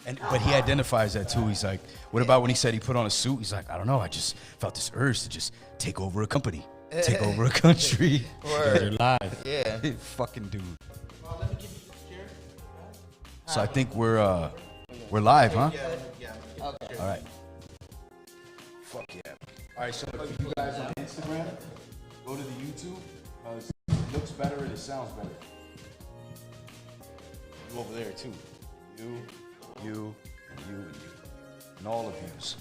But he identifies that too. He's like, what about when he said he put on a suit? He's like, I don't know. I just felt this urge to just take over a company, take over a country. You're live. Yeah. Fucking dude. So I think we're live, huh? Yeah. All right. Fuck yeah. All right, so if you guys on Instagram, go to the YouTube, because it looks better and it sounds better. You over there too. You, and all of yous.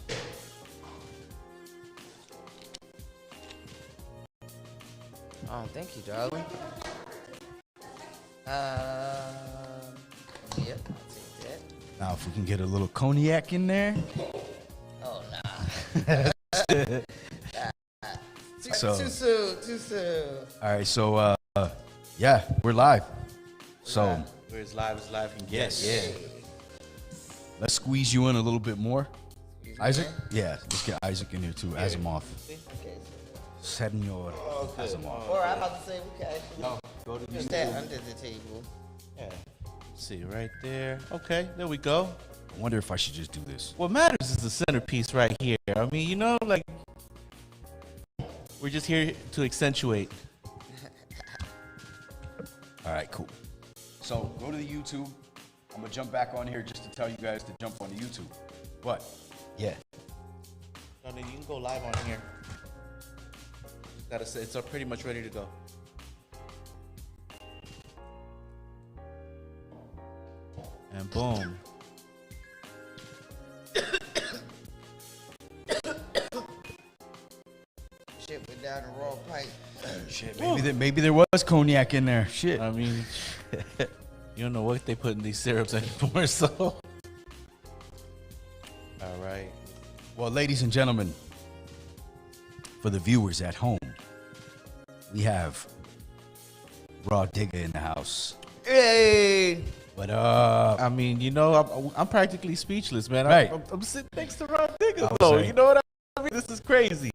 Oh, thank you, darling. Yep, I'll take that. Now, if we can get a little cognac in there. Oh, nah. So- Too soon. All right, so yeah, we're live. So We're as live as live can get. Yes. Yeah. let's squeeze you in a little bit more. Excuse me, Isaac? man. Yeah, let's get Isaac in here too. Asimov. Okay, Senor Asimov. Or I'm about to say we can actually Go to use that under the table. Yeah. See right there. Okay, there we go. I wonder if I should just do this. What matters is the centerpiece right here. I mean, you know, like we're just here to accentuate. All right, cool. So go to the YouTube. I'm gonna jump back on here just to tell you guys to jump on the YouTube. But yeah, I mean, you can go live on here. Gotta say, it's pretty much ready to go. And boom. Shit went down the wrong pipe. shit. Maybe there was cognac in there. Shit. I mean, you don't know what they put in these syrups anymore, so. All right. Well, ladies and gentlemen, for the viewers at home, we have Rah Digga in the house. Hey! What up? I mean, you know, I'm practically speechless, man. Right. I'm sitting next to Rah Digga, was though. saying- You know what I mean? This is crazy.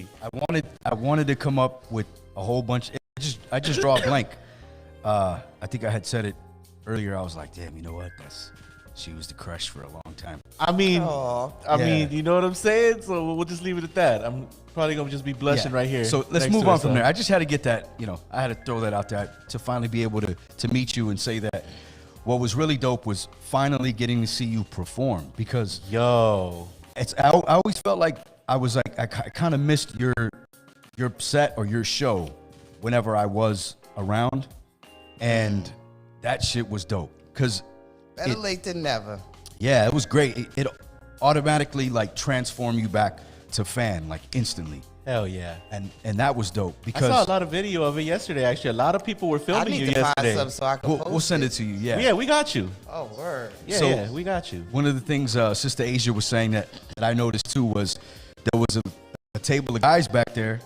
I wanted to come up with a whole bunch. I just draw a blank. I think I had said it earlier. I was like, damn, you know what? She was the crush for a long time. I mean, Aw. I Yeah. mean, you know what I'm saying? So we'll just leave it at that. I'm probably gonna just be blushing Yeah. right here. So let's next move to on her, from so. there. I just had to get that, I had to throw that out there to finally be able to meet you and say that what was really dope was finally getting to see you perform, because Yo, I always felt like I kind of missed your set or your show whenever I was around, and that shit was dope because Better late than never. yeah, it was great. It automatically like transformed you back to fan like instantly, hell yeah. and that was dope I because saw a lot of video of it yesterday. Actually, a lot of people were I filming need you to yesterday. find something so I can post we'll send it to you. Yeah, we got you. Oh, word. Yeah, So- yeah, we got you. One of the things Sister Asia was saying that I noticed too was there was a table of guys back there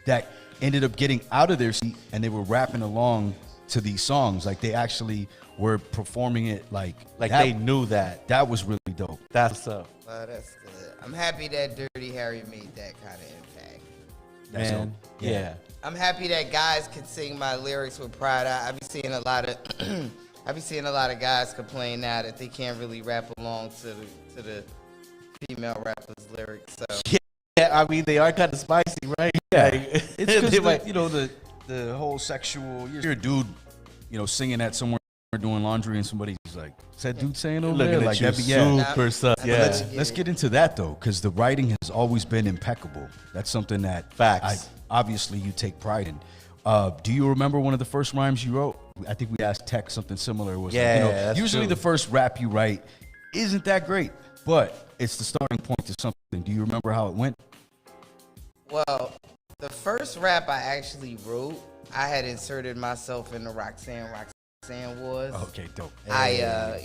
that ended up getting out of their seat and they were rapping along to these songs. Like they actually were performing it like Like that, they knew that. that was really dope. That's what's up, Well, that's good. I'm happy that Dirty Harry made that kind of impact. That's man. dope. Yeah. I'm happy that guys can sing my lyrics with pride. I be seeing a lot of guys complain now that they can't really rap along to the female rappers' lyrics. So Yeah, I mean, they are kind of spicy, right? Yeah. Like, It's they because might- the whole sexual. You're a dude, singing at somewhere doing laundry, and somebody's like, "Is that dude saying over looking there?" at Like you that'd be yeah. super sus. But Yeah. Let's get into that though, because the writing has always been impeccable. That's something that Facts. obviously you take pride in. Do you remember one of the first rhymes you wrote? I think we asked Tech something similar. It was like, Yeah, that's usually true. the first rap you write isn't that great, but it's the starting point to something. Do you remember how it went? well, the first rap I actually wrote, I had inserted myself in the Roxanne Wars. Okay, dope. I had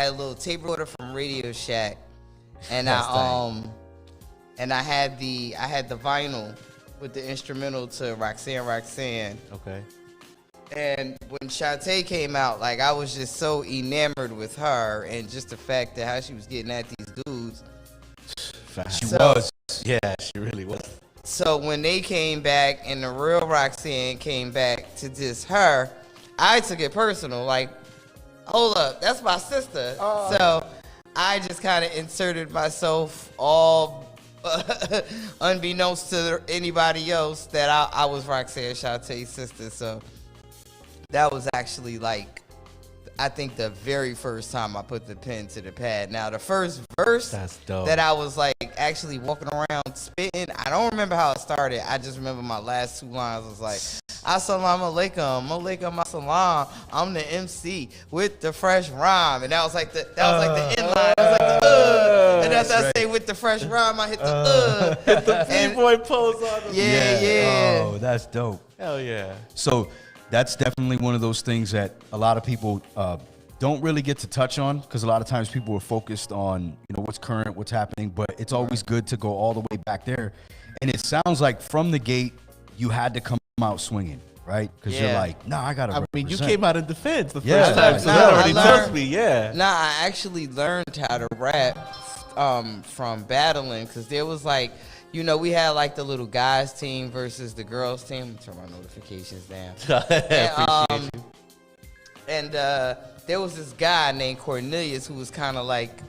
a little tape recorder from Radio Shack, and That's I had the vinyl with the instrumental to Roxanne. Okay. And when Shantae came out, like I was just so enamored with her and just the fact that how she was getting at these dudes. Facts. She So- was. Yeah, she really was. So when they came back and the real Roxanne came back to diss her, I took it personal. Like hold up, that's my sister. So I just kind of inserted myself all unbeknownst to anybody else that I was Roxanne Shantae's sister. So that was actually like, I think the very first time I put the pen to the pad. Now the first verse that I was like actually walking around spitting, I don't remember how it started. I just remember my last 2 lines was like, Assalamu alaikum, alaikum assalam. I'm the MC with the fresh rhyme, and that was like the end line. I was like and after I say with the fresh rhyme, I hit the hit the B-boy pose on him. Yeah. Oh, that's dope. Hell yeah. So that's definitely one of those things that a lot of people don't really get to touch on, because a lot of times people are focused on, what's current, what's happening, but it's always good to go all the way back there. And it sounds like from the gate, you had to come out swinging, right? Because you're like, nah, I got to represent. I mean, you came out in defense the Yeah, first time, so that already tells me, yeah. Nah, I actually learned how to rap from battling, because there was like, we had like the little guys team versus the girls team. Let me turn my notifications down. And there was this guy named Cornelius who was kind of like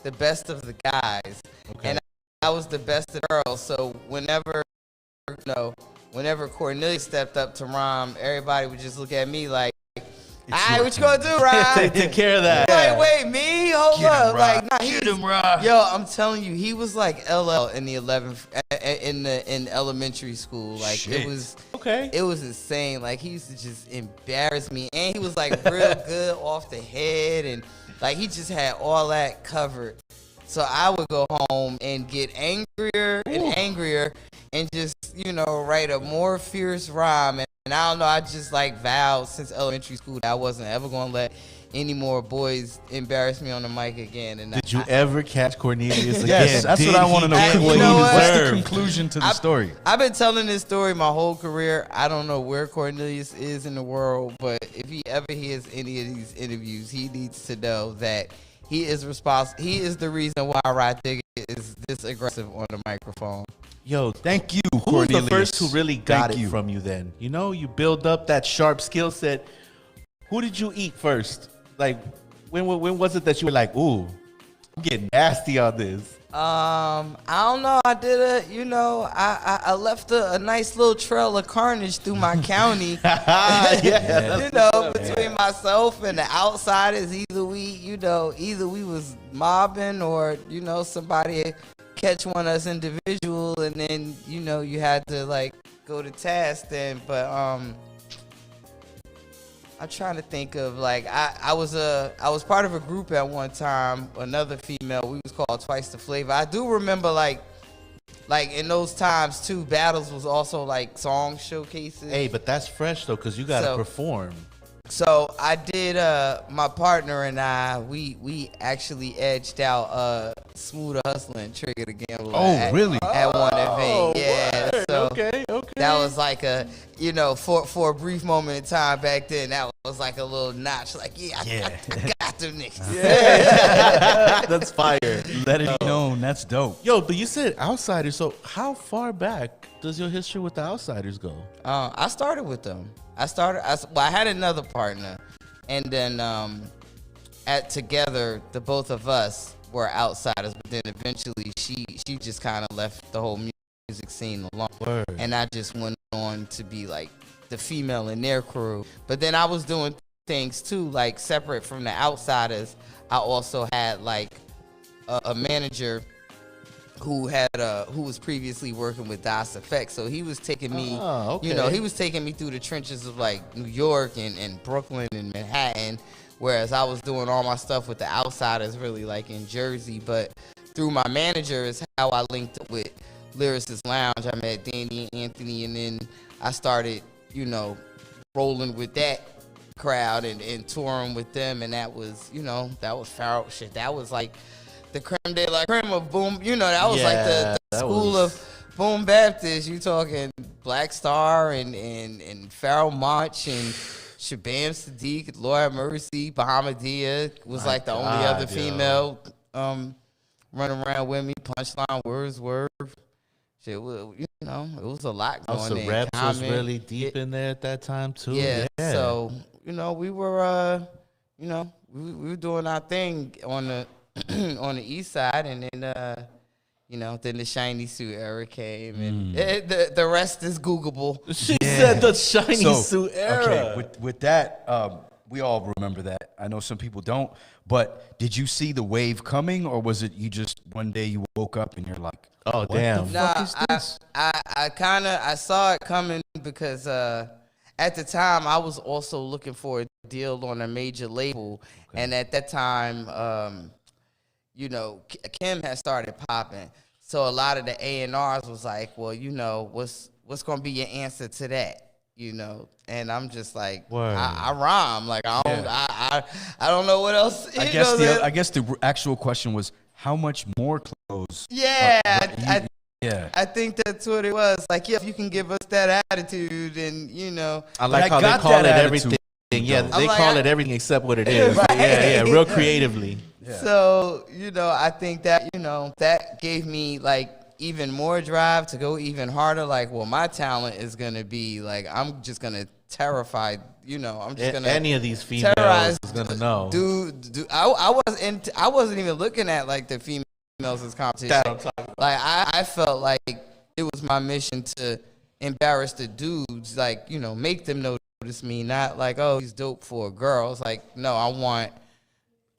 the best of the guys. Okay. And I was the best of the girls. So whenever Cornelius stepped up to rhyme, everybody would just look at me like, all right, what you gonna do, Rah? Take care of that. Wait, me? Hold up. Like, nah, Get him, Rah. Yo, I'm telling you, he was like LL in the 11th in elementary school. Like, Shit. it was okay. It was insane. Like, he used to just embarrass me, and he was like real good off the head, and like he just had all that covered. So I would go home and get angrier and angrier, and just write a more fierce rhyme. And I don't know, I just like vowed since elementary school that I wasn't ever going to let any more boys embarrass me on the mic again. And did you ever catch Cornelius again? Yes, that's what I want to know. What's the conclusion to the story? I've been telling this story my whole career. I don't know where Cornelius is in the world, but if he ever hears any of these interviews, he needs to know that he is responsible. He is the reason why Rah Digga is this aggressive on the microphone. Yo, thank you, Who was Cornelius. the first who really got it from you then? You build up that sharp skill set. Who did you eat first? Like, when was it that you were like, ooh, I'm getting nasty on this? I don't know. I did I left a nice little trail of carnage through my county. Between myself and the outsiders, either we was mobbing or, somebody catch one of us individual, and then, you had to like go to task then. But I'm trying to think of like I was part of a group at one time, another female. We was called Twice the Flavor. I do remember like in those times too, battles was also like song showcases. Hey, but that's fresh though, because you gotta perform. So I did. My partner and I, we actually edged out Smoother Hustling, Trigger the Gambler. Really? At one event, yeah. Word. So okay. that was like for a brief moment in time back then, that was like a little notch. Like, I got them niggas. Yeah, that's fire. Let it be known. That's dope. Yo, but you said Outsiders. So how far back does your history with the Outsiders go? I started with them. I had another partner, and then together the both of us were outsiders. But then eventually she just kind of left the whole music scene alone. Word. And I just went on to be like the female in their crew. But then I was doing things too, like separate from the outsiders. I also had like a manager who was previously working with Das Effect, so he was taking me, he was taking me through the trenches of like New York and Brooklyn and Manhattan, whereas I was doing all my stuff with the outsiders really like in Jersey. But through my manager is how I linked up with Lyricist Lounge. I met Danny and Anthony, and then I started, rolling with that crowd and touring with them, and that was Pharaoh shit. That was like the creme de la creme of boom, that was like the school of Boom Baptist. You talking Black Star and Pharaoh Monch and Shabam Sadiq, Lord have Mercy, Bahamadia was like the only other female running around with me. Punchline, Wordsworth. Shit, it was a lot going on. So raps was really deep in there at that time too. Yeah. So, we were you know, we were doing our thing on the on the east side, and then you know, then the shiny suit era came, and the rest is Googleable. She said the shiny suit era. Okay, with that, we all remember that. I know some people don't, but did you see the wave coming, or was it you just one day you woke up and you're like, oh, what damn. the fuck is this? I saw it coming because at the time I was also looking for a deal on a major label, and at that time, you know, Kim had started popping. So a lot of the A&Rs was like, well, you know, what's going to be your answer to that? You know, and I'm just like, I rhyme. Like, I don't know what else. I guess the actual question was, how much more clothes? Yeah, I think that's what it was. Like, yeah, if you can give us that attitude, and you know, I like how they call it everything. Yeah, they call it everything except what it is. Right. Yeah, real creatively. Yeah. So, you know, I think that, you know, that gave me like even more drive to go even harder. Like, well, my talent is going to be like, I'm just going to terrify, you know, I'm just going to. Any of these females is going to know. Dude, I wasn't even looking at like the females as competition. Like, I felt like it was my mission to embarrass the dudes, like, you know, make them notice me, not like, oh, he's dope for a girl. It's like, no, I want.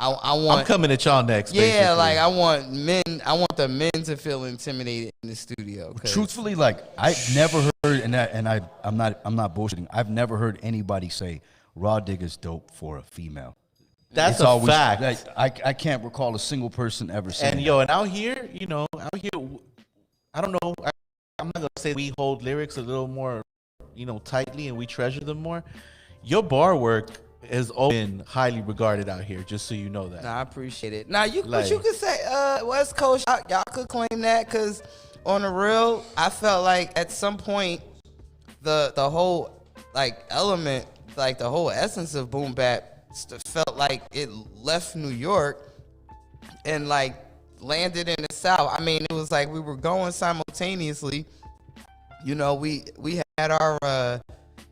I'm coming at y'all next. Yeah, basically. like I want the men to feel intimidated in the studio. Truthfully, like I've never heard, I'm not bullshitting. I've never heard anybody say Rah Digga's dope for a female. That's a fact. Like, I can't recall a single person ever saying. And and out here, you know, I don't know. I'm not gonna say we hold lyrics a little more, you know, tightly, and we treasure them more. Your bar work has always been highly regarded out here, just so you know that. Nah, I appreciate it. Now, but you could say West Coast, y'all could claim that, because on the real, I felt like at some point the whole like element, like the whole essence of boom bap felt like it left New York and like landed in the South. I mean, it was like we were going simultaneously. You know, we had our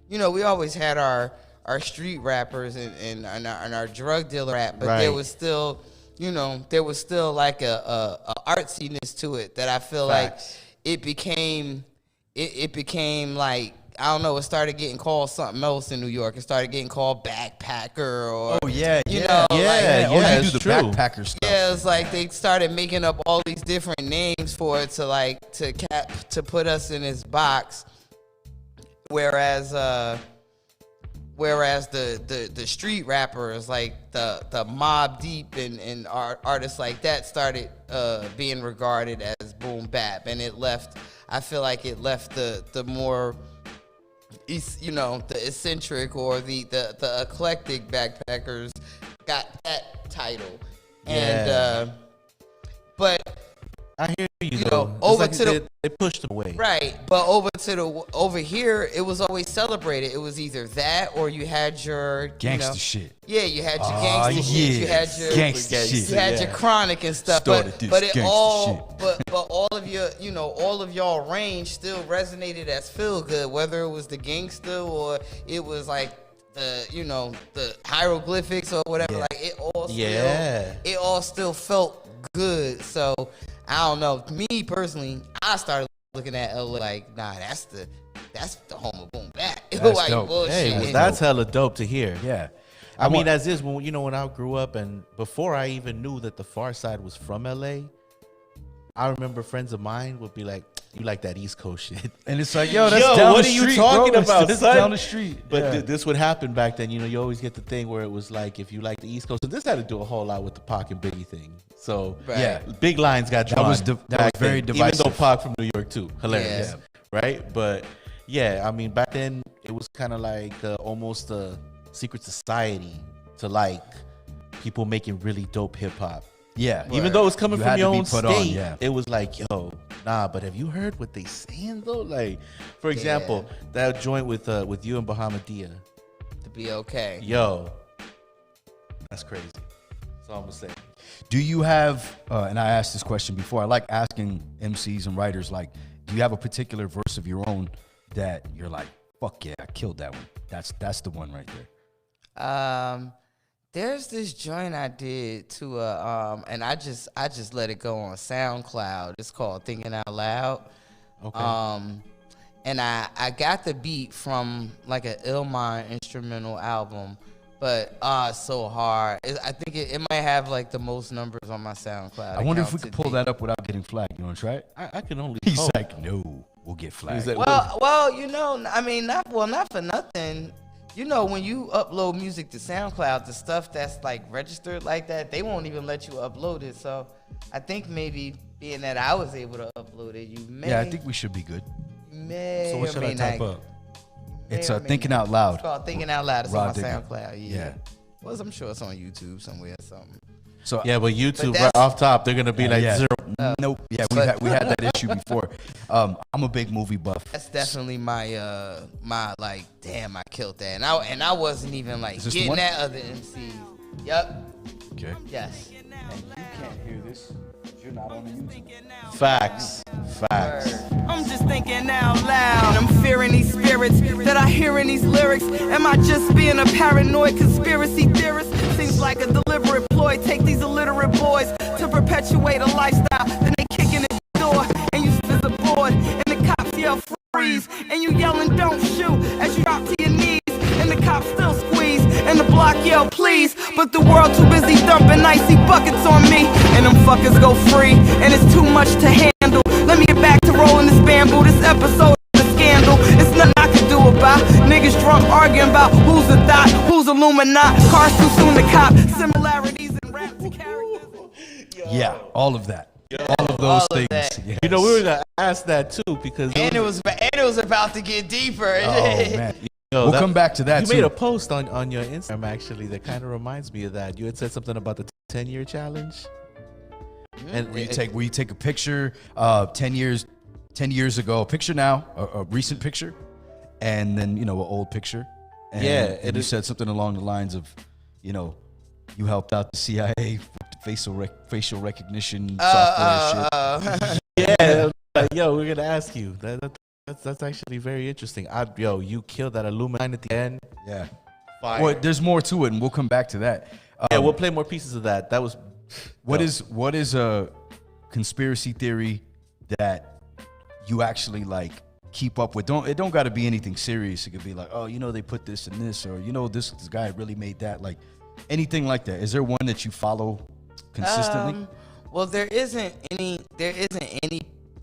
you know, we always had our street rappers and our drug dealer rap, but there was still, you know, there was still like a artsiness to it that I feel like it became like, I don't know, it started getting called something else in New York. It started getting called backpacker or you know, do the backpacker stuff. Yeah, it's like they started making up all these different names for it to like to put us in this box, whereas the street rappers like the Mob Deep and artists like that started being regarded as boom bap, and it left. I feel like it left the more, you know, the eccentric or the eclectic backpackers got that title, and but. I hear you. You know, over like to they pushed them away. Right, but over here, it was always celebrated. It was either that or you had your Gangsta shit. Yeah, you had your gangsta shit. You had your gangsta shit. You had your chronic and stuff. But it all, but all of your, you know, all of y'all range still resonated as feel good, whether it was the gangsta or it was like the, you know, the hieroglyphics or whatever. Like it all still felt good. So I don't know. Me personally, I started looking at LA like, nah, that's the home of boom bap. That's dope. Hey, well, that's hella dope to hear. Yeah. I mean, as is, when, you know, when I grew up and before I even knew that the Far Side was from LA, I remember friends of mine would be like, you like that East Coast shit. And it's like, yo, that's down what the are street, you talking bro. about? It's son? down the street. But this would happen back then. You know, you always get the thing where it was like, if you like the East Coast, and this had to do a whole lot with the Pac and Biggie thing. So big lines got drawn. That was very divisive. Even though Pac from New York too, hilarious, right? But yeah, I mean, back then it was kind of like almost a secret society to like people making really dope hip hop. Yeah, even though it's coming from your own state, it was like, yo, nah. But have you heard what they saying though? Like, for example, that joint with you and Bahamadia, to be okay. Yo, that's crazy. That's all I'm gonna say. Do you have? And I asked this question before. I like asking MCs and writers, like, do you have a particular verse of your own that you're like, fuck yeah, I killed that one. That's the one right there. There's this joint I did to and I just let it go on SoundCloud. It's called Thinking Out Loud. Okay. And I got the beat from like an Illmind instrumental album, but it's so hard. I think it might have like the most numbers on my SoundCloud. I wonder if we could pull that up without getting flagged. You want to try it? I can only. He's hope. like, no, we'll get flagged. He's like, Well, you know, I mean, not for nothing. You know, when you upload music to SoundCloud, the stuff that's like registered like that, they won't even let you upload it. So I think maybe being that I was able to upload it, you may. Yeah, I think we should be good. May So what or should may I type not. up? It's May or may Thinking not. Out Loud. It's called Thinking Out Loud. It's Rah on my Digga. SoundCloud. Yeah. Well, I'm sure it's on YouTube somewhere or something. So yeah, but YouTube that's- right off top, they're gonna be like yeah. zero. Nope. Yeah, But- we had that issue before. I'm a big movie buff. That's definitely my my like, damn, I killed that, and I wasn't even like Is this the getting one? that other MC. Yep. Okay. Yes. And you can't hear this. You're not on the YouTube. Facts. I'm just thinking out loud. I'm fearing these spirits that I hear in these lyrics. Am I just being a paranoid conspiracy theorist? Seems like a deliberate ploy. Take these illiterate boys to perpetuate a lifestyle. Then they kick in the door and you spit the board. And the cops yell freeze. And you yelling don't shoot as you drop to your knees. And the cops still squeeze. And the block yell please. But the world too busy dumping icy buckets on me. And them fuckers go free. And it's too much to handle. Let me get back to rolling this bamboo. This episode is a scandal. It's nothing I can do about. Niggas drunk arguing about who's a thought, who's Illuminati. Cars too soon to cop. Similarities in rap to characters. Yeah, all of that. All of those All of things. that. Yes. You know, we were gonna ask that too because And it was about to get deeper. Oh man. Yo, We'll come back to that You too. made a post on your Instagram actually that kind of reminds me of that. You had said something about the 10-year challenge. And Where you take a picture 10 years ago, a picture now, a recent picture, and then an old picture. And, Yeah, and you said something along the lines of, you helped out the CIA with facial recognition software shit. yeah, yo, we're gonna ask you. That's actually very interesting. You killed that Illuminati at the end. Yeah. Fire. Well, there's more to it, and we'll come back to that. Yeah, we'll play more pieces of that. That was What is a conspiracy theory that you actually like keep up with? It don't got to be anything serious. It could be like, oh, they put this and this, or this guy really made that. Like anything like that. Is there one that you follow consistently? Well, there isn't any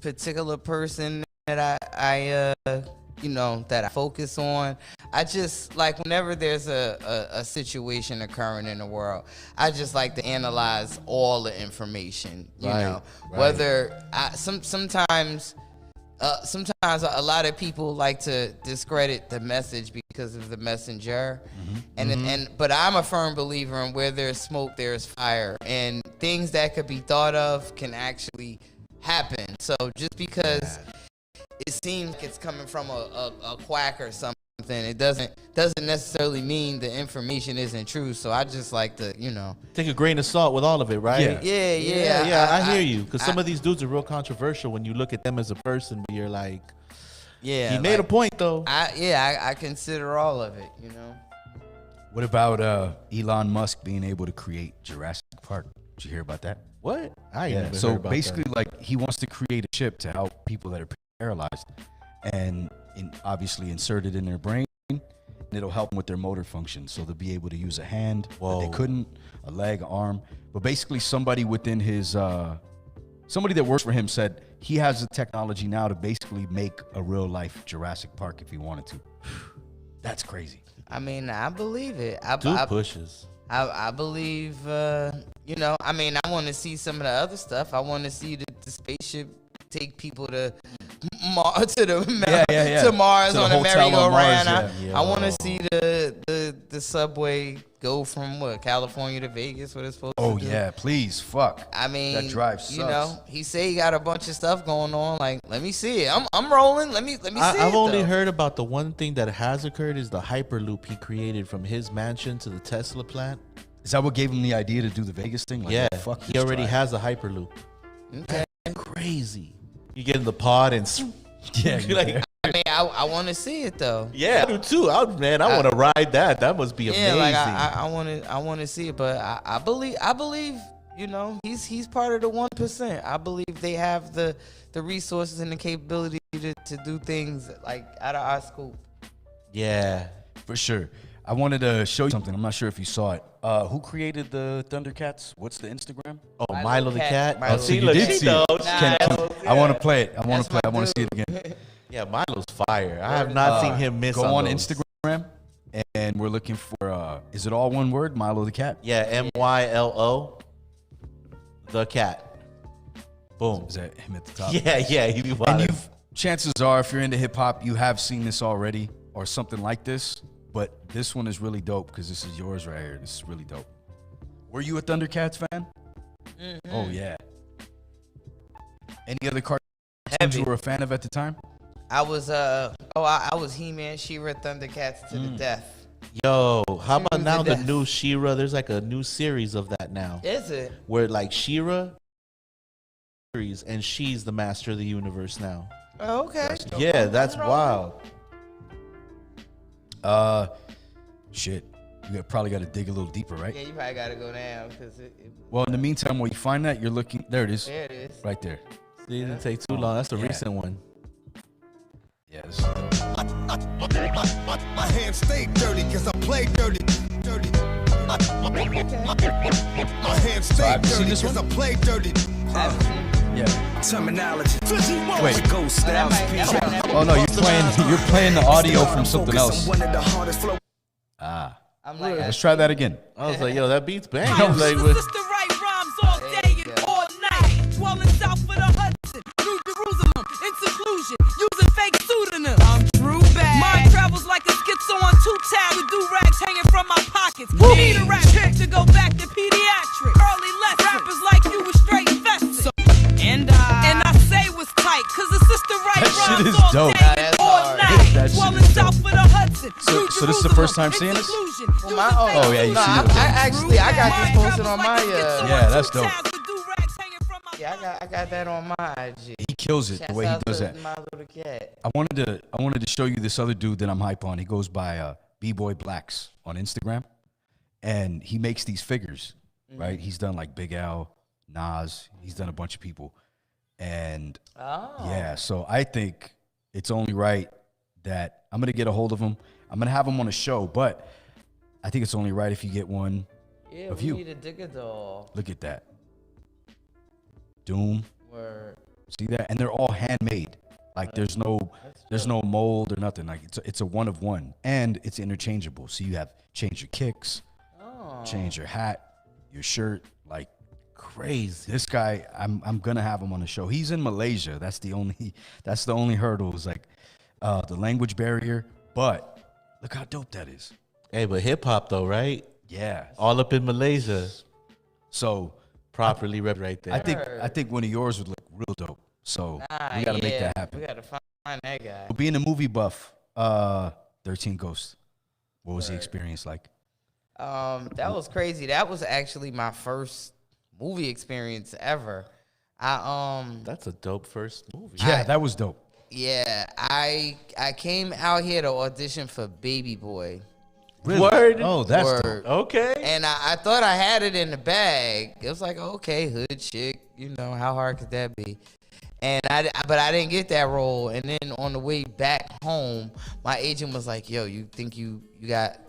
particular person that I that I focus on. I just like whenever there's a situation occurring in the world, I just like to analyze all the information. Right. Whether sometimes a lot of people like to discredit the message because of the messenger, but I'm a firm believer in where there's smoke, there's fire, and things that could be thought of can actually happen. So just because it seems like it's coming from a quack or something, it doesn't necessarily mean the information isn't true. So I just like to, take a grain of salt with all of it, right? Yeah. I hear you because some of these dudes are real controversial when you look at them as a person. But you're like, yeah, he made a point though. I consider all of it. What about Elon Musk being able to create Jurassic Park? Did you hear about that? What? I ain't never So heard about basically, that. like he wants to create a chip to help people that are paralyzed, and obviously insert it in their brain, and it'll help them with their motor function. So they'll be able to use a hand that they Whoa. couldn't, a leg, arm. But basically, somebody within his, somebody that works for him said he has the technology now to basically make a real life Jurassic Park if he wanted to. That's crazy. I mean, I believe it. Dude pushes. I believe, I want to see some of the other stuff. I want to see the spaceship take people to Mars, to Mars To the on a hotel on Mars, merry-go-round. yeah. I want to see the subway go from California to Vegas, what it's supposed to do. Oh yeah, please, fuck. I mean, that drive sucks. he say he got a bunch of stuff going on. Like, let me see it. I'm rolling. Let me see it. I've only though. heard about the one thing that has occurred is the hyperloop he created from his mansion to the Tesla plant. Is that what gave him the idea to do the Vegas thing? Like, Yeah, oh, fuck he this already drive. has a hyperloop. Okay. Crazy. You get in the pod and Yeah, you're like, I mean, I want to see it though. Yeah, I do too. I want to ride that. That must be Yeah, amazing. like I want to see it, but I believe you know he's part of the 1%. I believe they have the resources and the capability to do things like out of our scope. Yeah, For sure. I wanted to show you something. I'm not sure if you saw it. Who created the Thundercats? What's the Instagram? Oh, Milo the cat. Milo Oh, see, the look, did she see knows. it. I want to play it. I want to play. I want to see it again. Yeah, Milo's fire. I have not seen him miss. Go on those. Instagram, and we're looking for. Is it all one word? Milo the cat. Yeah, MYLO, the cat. Boom. Is that him at the top? Yeah, he be And wild. chances are, if you're into hip hop, you have seen this already or something like this. But this one is really dope because this is yours right here. This is really dope. Were you a Thundercats fan? Mm-hmm. Oh yeah. Any other cartoons Heavy. you were a fan of at the time? I was I was He-Man, She-Ra, Thundercats to the death. Yo, how She about was now the the death. new She-Ra? There's like a new series of that now, Is it? where like She-Ra series and she's the master of the universe now. Oh, okay. Yeah, that's wild. Shit. You probably got to dig a little deeper, right? Yeah, you probably gotta go down because Well, in the meantime, while you find that, you're looking. There it is. there it is. Right there. It didn't take too long. That's a Yeah. recent one. Yeah. This is dope. My hands stay dirty cause I play dirty. My hands stay have you seen dirty this cause I one? play dirty. Yeah. Terminology. Wait. Ghost styles. Oh no, you're playing the audio from something else. One of the hardest flow. Ah. I'm like, Let's try that again. I was like, yo, that beat's bang. No. Like, The with, sister write rhymes all day and all night. Dwelling south of the Hudson, New Jerusalem, in seclusion, using fake pseudonyms. I'm Drew Bag. Mine travels like a schizo on two tabs with do-rags hanging from my pockets. Need a rap chick to go back to pediatrics. Early lessons. Rappers like you was straight festive. And I say was tight, cause the sister write That shit rhymes is all dope. day and That's all hard. night. That shit Dwelling is dope. south of the Hudson, So- New so this is the first time Jerusalem, seeing in this? seclusion, Oh, my- using oh, yeah, you no, see I, this. I actually I got this posted on my Yeah, that's dope. yeah, I got that on my IG. He kills it the way he Shouts out does to that. My little cat. I wanted to show you this other dude that I'm hype on. He goes by B-Boy Blacks on Instagram, and he makes these figures. Right? He's done like Big L, Nas. He's done a bunch of people, and Oh. yeah. So I think it's only right that I'm gonna get a hold of him. I'm gonna have him on a show, but I think it's only right if you get one. Yeah, Of we you. need a Digga doll. Look at that. Doom. Word. See that? And they're all handmade. Like there's no mold or nothing. Like it's a one of one, and it's interchangeable. So you have change your kicks, change your hat, your shirt. Like crazy. This guy, I'm gonna have him on the show. He's in Malaysia. That's the only hurdle is like the language barrier. But look how dope that is. hey, but hip hop though, right? Yeah. All up in Malaysia, So properly rep right there. I think one of yours would look real dope. So Ah, we gotta make yeah, that happen. We gotta find that guy. Being a movie buff, 13 Ghosts. What was the experience like? That was crazy. That was actually my first movie experience ever. That's a dope first movie. Yeah, that was dope. Yeah, I came out here to audition for Baby Boy. Really? Word. Oh, that's Word. dope. Okay. And I thought I had it in the bag. It was like, okay, hood chick, you know, how hard could that be? And but I didn't get that role. And then on the way back home, my agent was like, yo, you think you got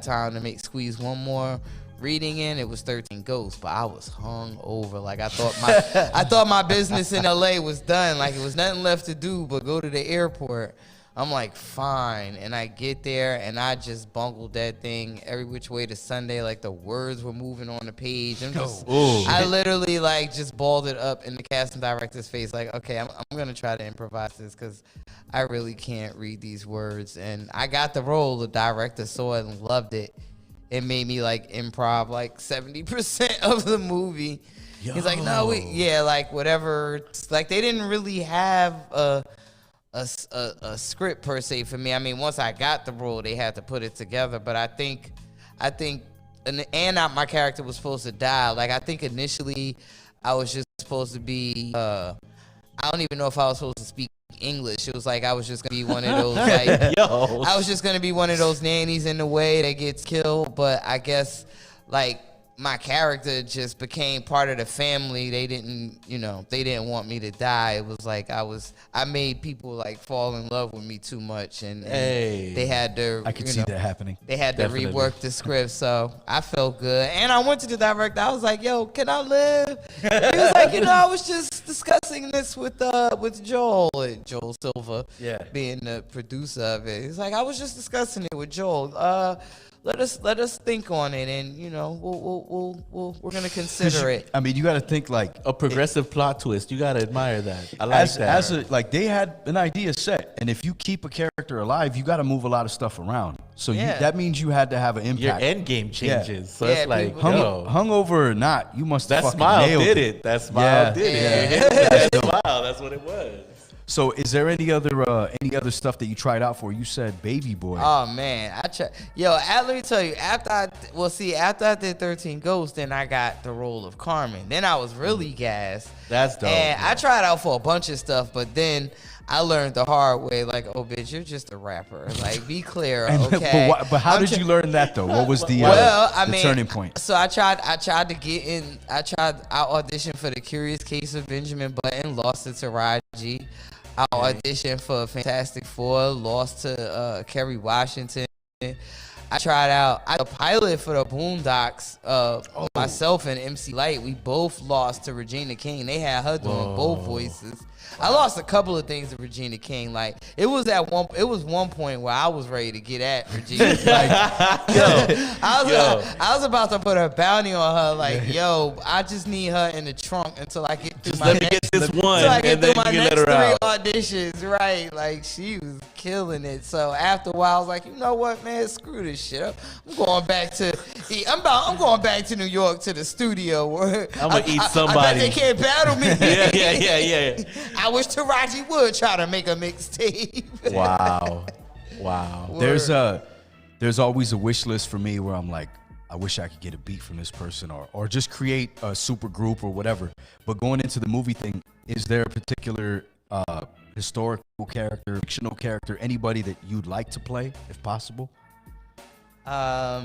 time to squeeze one more reading in? It was 13 Ghosts, but I was hung over. Like I thought my business in LA was done. Like it was nothing left to do but go to the airport. I'm like, fine. And I get there and I just bungled that thing every which way to Sunday. Like the words were moving on the page. I literally like just balled it up in the casting director's face. Like, okay, I'm going to try to improvise this because I really can't read these words. And I got the role. The director saw it and loved it. It made me like improv like 70% of the movie. He's like, no, like whatever. Like they didn't really have a script per se for me. I mean, once I got the role, they had to put it together. But I think, my character was supposed to die. Like I think initially, I was just supposed to be. I don't even know if I was supposed to speak English. It was like I was just gonna be one of those like I was just gonna be one of those nannies in the way that gets killed. But I guess like my character just became part of the family. They didn't want me to die. It was like I made people like fall in love with me too much, and they had to. I could see that happening. They had to rework the script, so I felt good. And I went to the director. I was like, "Yo, can I live?" He was like, I was just discussing this with Joel Silva, being the producer of it. He's like, "I was just discussing it with Joel. Let us think on it, and we're gonna consider it." I mean, you got to think like a progressive plot twist. You got to admire that. I like that. Like they had an idea set, and if you keep a character alive, you got to move a lot of stuff around. So that means you had to have an impact. Your end game changes. So Yeah, it's like, hungover or not, you must have that fucking smile nailed did it. it. That smile did it. That smile. That's what it was. So, is there any other stuff that you tried out for? You said Baby Boy. Oh man, let me tell you. After I did 13 Ghosts, then I got the role of Carmen. Then I was really gassed. That's dope. And I tried out for a bunch of stuff, but then I learned the hard way. Like, oh bitch, you're just a rapper. Like, be clear, okay? But how did you learn that though? What was the turning point? So I auditioned for The Curious Case of Benjamin Button, lost it to Raji. I auditioned for Fantastic Four, lost to Kerry Washington. I tried out a pilot for the Boondocks. Myself and MC Light, we both lost to Regina King. They had her doing both voices. I lost a couple of things to Regina King. Like it was one point where I was ready to get at Regina. Like, I was about to put a bounty on her. Like, yo, I just need her in the trunk until I get through my next 3 auditions. Right? Like she was killing it. So after a while, I was like, you know what, man, screw this shit. I'm going back to New York to the studio. Where I'm gonna eat somebody. I bet they can't battle me. Yeah. I wish Taraji would try to make a mixtape. Wow. There's always a wish list for me where I'm like, I wish I could get a beat from this person or just create a super group or whatever. But going into the movie thing, is there a particular historical character, fictional character, anybody that you'd like to play if possible? I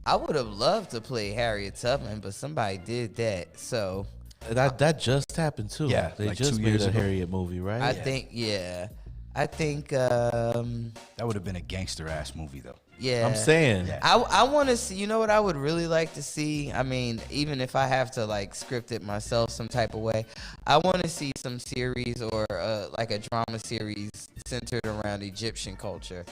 would have loved to play Harriet Tubman, but somebody did that. So that just happened too. Yeah, they like just 2 made years a ago. Harriet movie, right? I think That would have been a gangster ass movie though. yeah. I'm saying. Yeah. I want to see, you know what I would really like to see? I mean, even if I have to like script it myself some type of way, I want to see some series or like a drama series centered around Egyptian culture.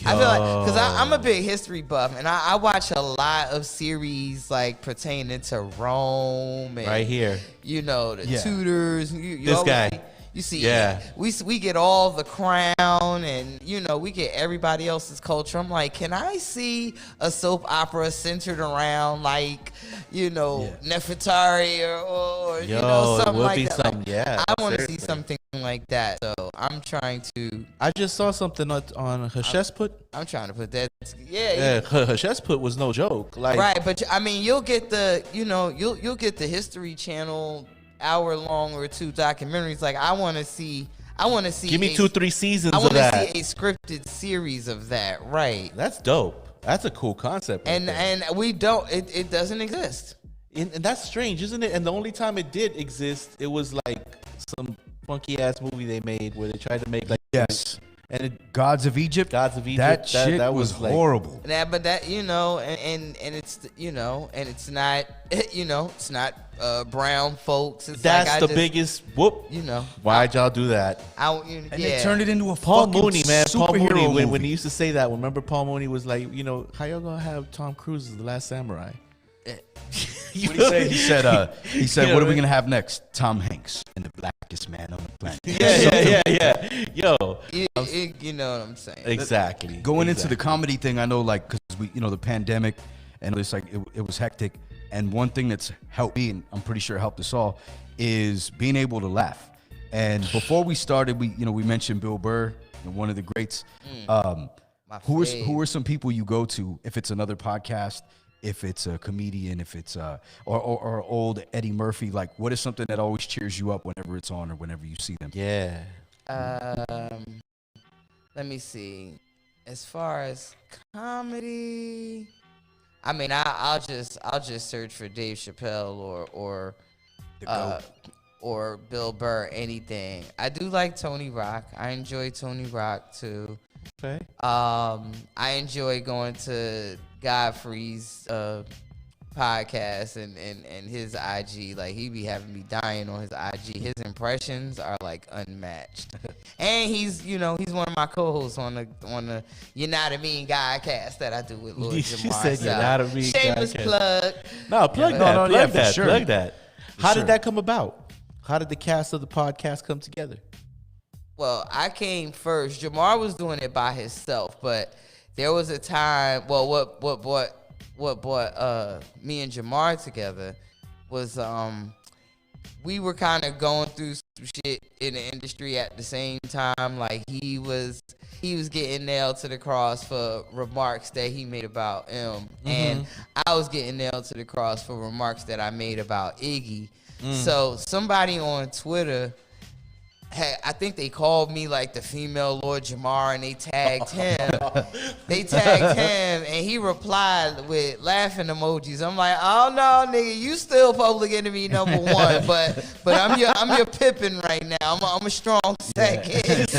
I feel like, because I'm a big history buff and I watch a lot of series like pertaining to Rome and, Right here. you know, the Tudors. This guy. You see, Yeah. we get all the crown and, you know, we get everybody else's culture. I'm like, can I see a soap opera centered around, like, you know, Nefertari or you know, something like that? Something, yeah. I want to see something like that. So I'm trying to. I just saw something on Hashesput. I'm trying to put that. Yeah, Hashesput was no joke. Like, Right, but I mean, you'll get the, you know, you'll get the History Channel hour-long or 2 documentaries. Like, I want to see. Give me 2-3 seasons I of want that. to see a scripted series of that. Right. That's dope. That's a cool concept. And we don't. It doesn't exist. And that's strange, isn't it? And the only time it did exist, it was like some funky ass movie they made where they tried to make like Yes. and Gods of Egypt. That shit was like, horrible. But that, you know, and it's, you know, and it's not, you know, it's not brown folks. It's that's like the biggest whoop. You know, why'd y'all do that? And they turned it into a Paul fucking Mooney, man. Paul superhero Mooney, movie. when he used to say that, remember Paul Mooney was like, you know, how y'all gonna have Tom Cruise as the Last Samurai? What did he say? He said, what are we gonna have next? Tom Hanks and the blackest man on the planet. Yeah. Yo, you know what I'm saying? exactly. Going into the comedy thing, I know, like, because we, you know, the pandemic, and it's like it was hectic. And one thing that's helped me, and I'm pretty sure helped us all, is being able to laugh. And before we started, we mentioned Bill Burr, one of the greats. Who are some people you go to if it's another podcast, if it's a comedian, if it's or old Eddie Murphy? Like, what is something that always cheers you up whenever it's on or whenever you see them? Yeah. Let me see. As far as comedy, I mean, I'll just search for Dave Chappelle The uh, GOAT. or Bill Burr, anything. I do like Tony Rock. I enjoy Tony Rock too. Okay. I enjoy going to Godfrey's podcast and his IG. Like, he be having me dying on his IG. His impressions are like unmatched. And he's one of my co-hosts on the You're Not a Mean Guy cast that I do with Lord Jamar. She said You're Not a Mean Guy Shameless cast. plug. No, plug Yeah, that. no, plug yeah, for that. sure. Plug that. How sure. did that come about? How did the cast of the podcast come together? Well, I came first. Jamar was doing it by himself, but there was a time. Well, what brought me and Jamar together was we were kind of going through some shit in the industry at the same time. Like, he was getting nailed to the cross for remarks that he made about him, and I was getting nailed to the cross for remarks that I made about Iggy. So somebody on Twitter, I think they called me like the female Lord Jamar, and they tagged him. And he replied with laughing emojis. I'm like, oh no, nigga, you still public enemy number one, but I'm your Pippin right now. I'm a strong second.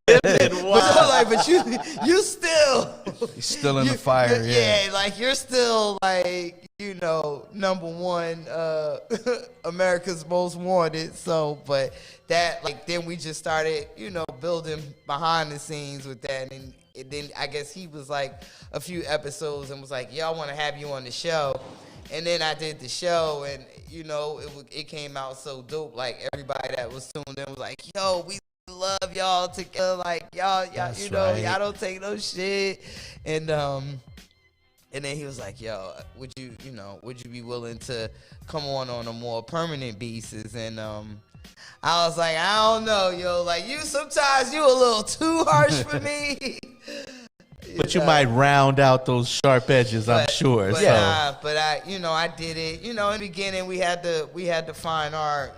But you still. He's still in the fire. Yeah. Like, you're still like, number one, America's Most Wanted. So, but that, like, then we just started, building behind the scenes with that. And then I guess he was like a few episodes and was like, yo, I want to have you on the show. And then I did the show, and, it came out so dope. Like, everybody that was tuned in was like, yo, we love y'all together. Like, y'all, That's right. y'all don't take no shit. And then he was like, yo, would you be willing to come on a more permanent basis? And I was like, I don't know, yo. Like, sometimes you a little too harsh for me. But you might round out those sharp edges, I'm sure. But, So. I did it. In the beginning, we had to find our,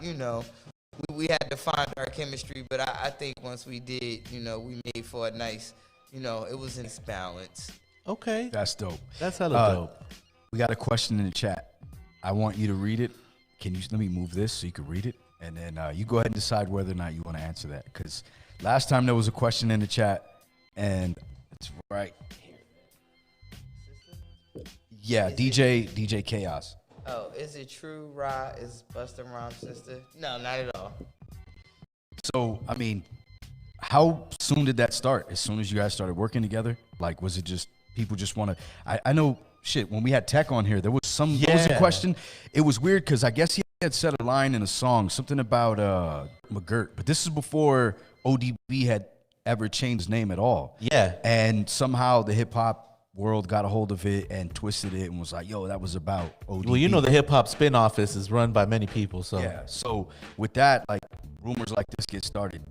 we had to find our chemistry. But I think once we did, we made for a nice, it was in balance. Okay. That's dope. That's hella dope. We got a question in the chat. I want you to read it. Let me move this so you can read it? And then you go ahead and decide whether or not you want to answer that. Because last time there was a question in the chat, and it's right here. Yeah, DJ Chaos. Oh, is it true Rah is Busta Rhymes' sister? No, not at all. So, I mean, how soon did that start? As soon as you guys started working together? Like, was it just people just want to... I know, shit, when we had Tech on here, there was a question. It was weird because I guess he had said a line in a song, something about McGirt. But this is before ODB had ever changed his name at all. Yeah. And somehow the hip-hop world got a hold of it and twisted it and was like, yo, that was about ODB. Well, the hip-hop spin office is run by many people. So Yeah, so with that, like, rumors like this get started.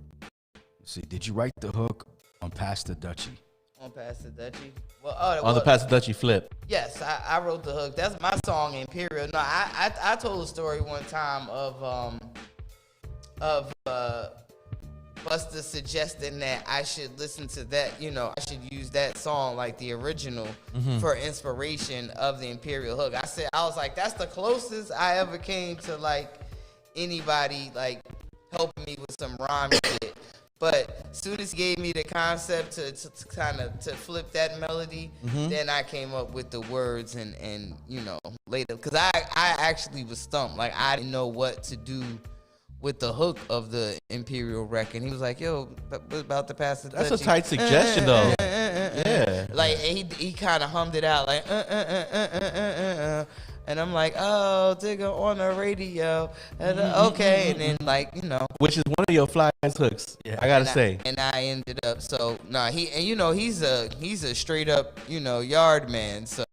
Let's see, did you write the hook on Pass the Dutchie? On Pass the Dutchie? Well, on the Pass the Dutchie flip. Yes, I wrote the hook. That's my song, Imperial. No, I told a story one time of Busta suggesting that I should listen to that, I should use that song, like the original, for inspiration of the Imperial hook. I was like, that's the closest I ever came to, like, anybody, like, helping me with some rhyme shit. But as soon as he gave me the concept to kind of to flip that melody, then I came up with the words and later. Because I actually was stumped. Like, I didn't know what to do with the hook of the Imperial record. And he was like, yo, what about the Pass the Dutchie? That's a tight suggestion, though. Yeah. Like, he kind of hummed it out, like, And I'm like, oh, Digga on the radio. And, okay. And then, like, Which is one of your flyest hooks, I got to say. And I ended up, he's a straight up, yard man. So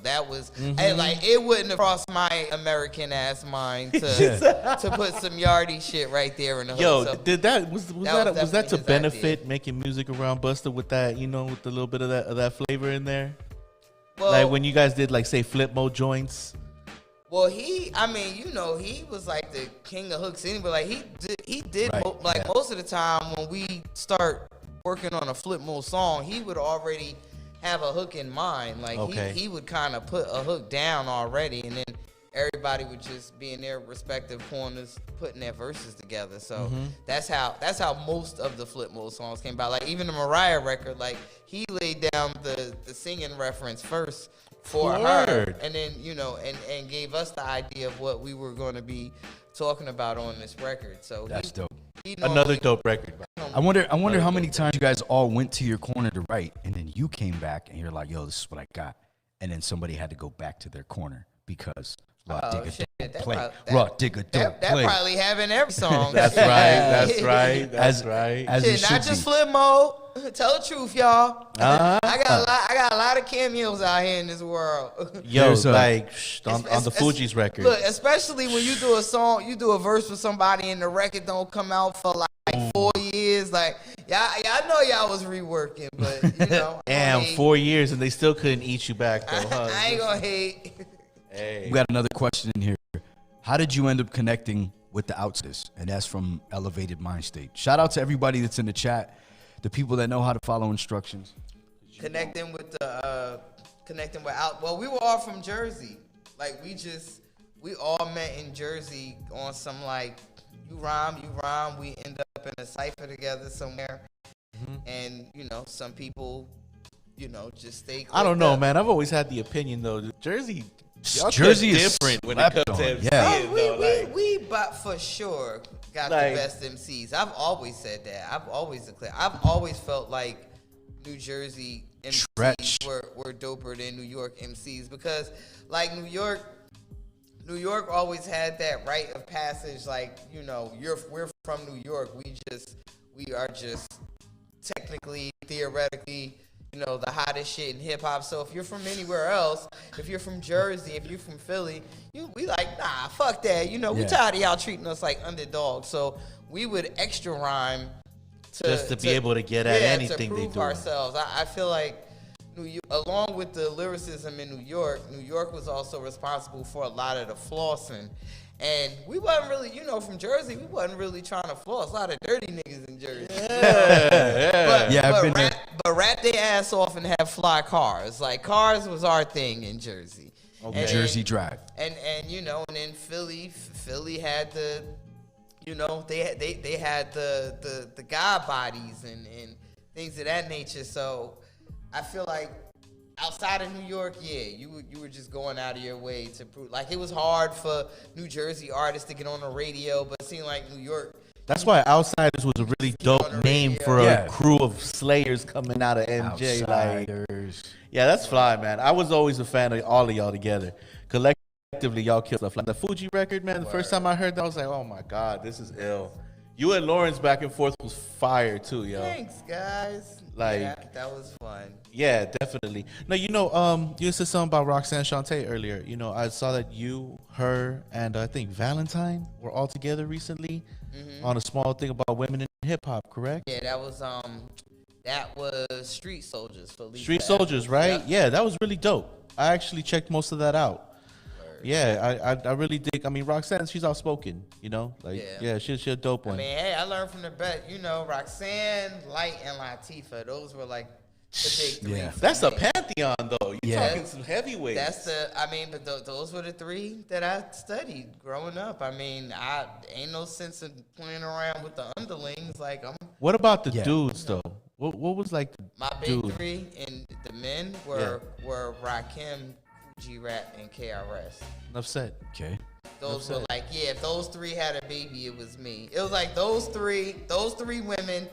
that was, and like, it wouldn't have crossed my American ass mind to put some yardy shit right there in the hook. Yo, So did that, was that to his benefit idea. making music around Busta with that, with a little bit of that flavor in there? Well, Like when you guys did, like, say, flip mode joints? Well, I mean, he was like the king of hooks anyway. Like he did Right, most of the time when we start working on a Flip Mode song, he would already have a hook in mind. Like he would kind of put a hook down already, and then everybody would just be in their respective corners putting their verses together. So that's how most of the Flip Mode songs came about. Like even the Mariah record, like he laid down the singing reference first for her, and then and gave us the idea of what we were going to be talking about on this record. So That's dope. Another dope record. I wonder how many times you guys all went to your corner to write, and then you came back and you're like, "Yo, this is what I got," and then somebody had to go back to their corner because Rah Digga don't play. Rah Digga don't play. That probably having every song. That's right. That's right. As Shit, it should not just be. Flip Mode. Tell the truth, y'all. Uh-huh. I got a lot of cameos out here in this world. Yo, There's like on the Fugees record. Look, especially when you do a song, you do a verse with somebody, and the record don't come out for like 4 years. Like y'all know y'all was reworking, but Damn, 4 years and they still couldn't eat you back though. Huh? I ain't gonna hate. Hey. We got another question in here. How did you end up connecting with the Outsiders? And that's from Elevated Mind State. Shout out to everybody that's in the chat, the people that know how to follow instructions. Connecting with out. Well, we were all from Jersey. Like we all met in Jersey on some like you rhyme. We end up in a cipher together somewhere, and some people, just stay. I don't know, up. man. I've always had the opinion though, Jersey Is different when it comes to slept on. MCing, Yeah. though, We but for sure got Like- the best MCs. I've always said that. I've always felt like New Jersey MCs Stretch. were doper than New York MCs because like New York always had that rite of passage. Like we're from New York. We are just technically, theoretically, the hottest shit in hip hop. So if you're from anywhere else, if you're from Jersey, if you're from Philly, we like, nah, fuck that. We tired of y'all treating us like underdogs. So we would extra rhyme just to be able to get at anything to they prove do. ourselves. I feel like along with the lyricism in New York was also responsible for a lot of the flossing. And we wasn't really, from Jersey, we wasn't really trying to floss. A lot of dirty niggas in Jersey. But rap their ass off and have fly cars. Like, cars was our thing in Jersey. Okay. And Jersey Drive. And then Philly had the, they had the god bodies and things of that nature. So I feel like outside of New York, you were just going out of your way to prove. Like, it was hard for New Jersey artists to get on the radio, but it seemed like New York. That's why Outsiders was a really dope name for a crew of slayers coming out of MJ. Outsiders. Yeah, that's fly, man. I was always a fan of all of y'all together. Collectively, y'all killed stuff. Like the Fuji record, man, the first time I heard that, I was like, oh my God, this is ill. You and Lawrence back and forth was fire too, yo. Thanks, guys. Like, that was fun. Yeah, definitely. Now, you said something about Roxanne Shante earlier. I saw that you, her, and I think Valentine were all together recently on a small thing about women in hip hop, correct? Yeah, that was Street Soldiers. For Street Soldiers, right? Yep. Yeah, that was really dope. I actually checked most of that out. Yeah, I really dig. I mean, Roxanne, she's outspoken, she's a dope one. I mean, hey, I learned from the best. Roxanne, Light, and Latifah. Those were like the big three. Yeah. That's a pantheon, though. You're talking some heavyweights. But those were the three that I studied growing up. I mean, I ain't no sense of playing around with the underlings. Like, what about the dudes, though? What was like my big three and the men were Rakim, G-Rap, and KRS. Enough said. Okay. Those were like, if those three had a baby, it was me. It was like those three women,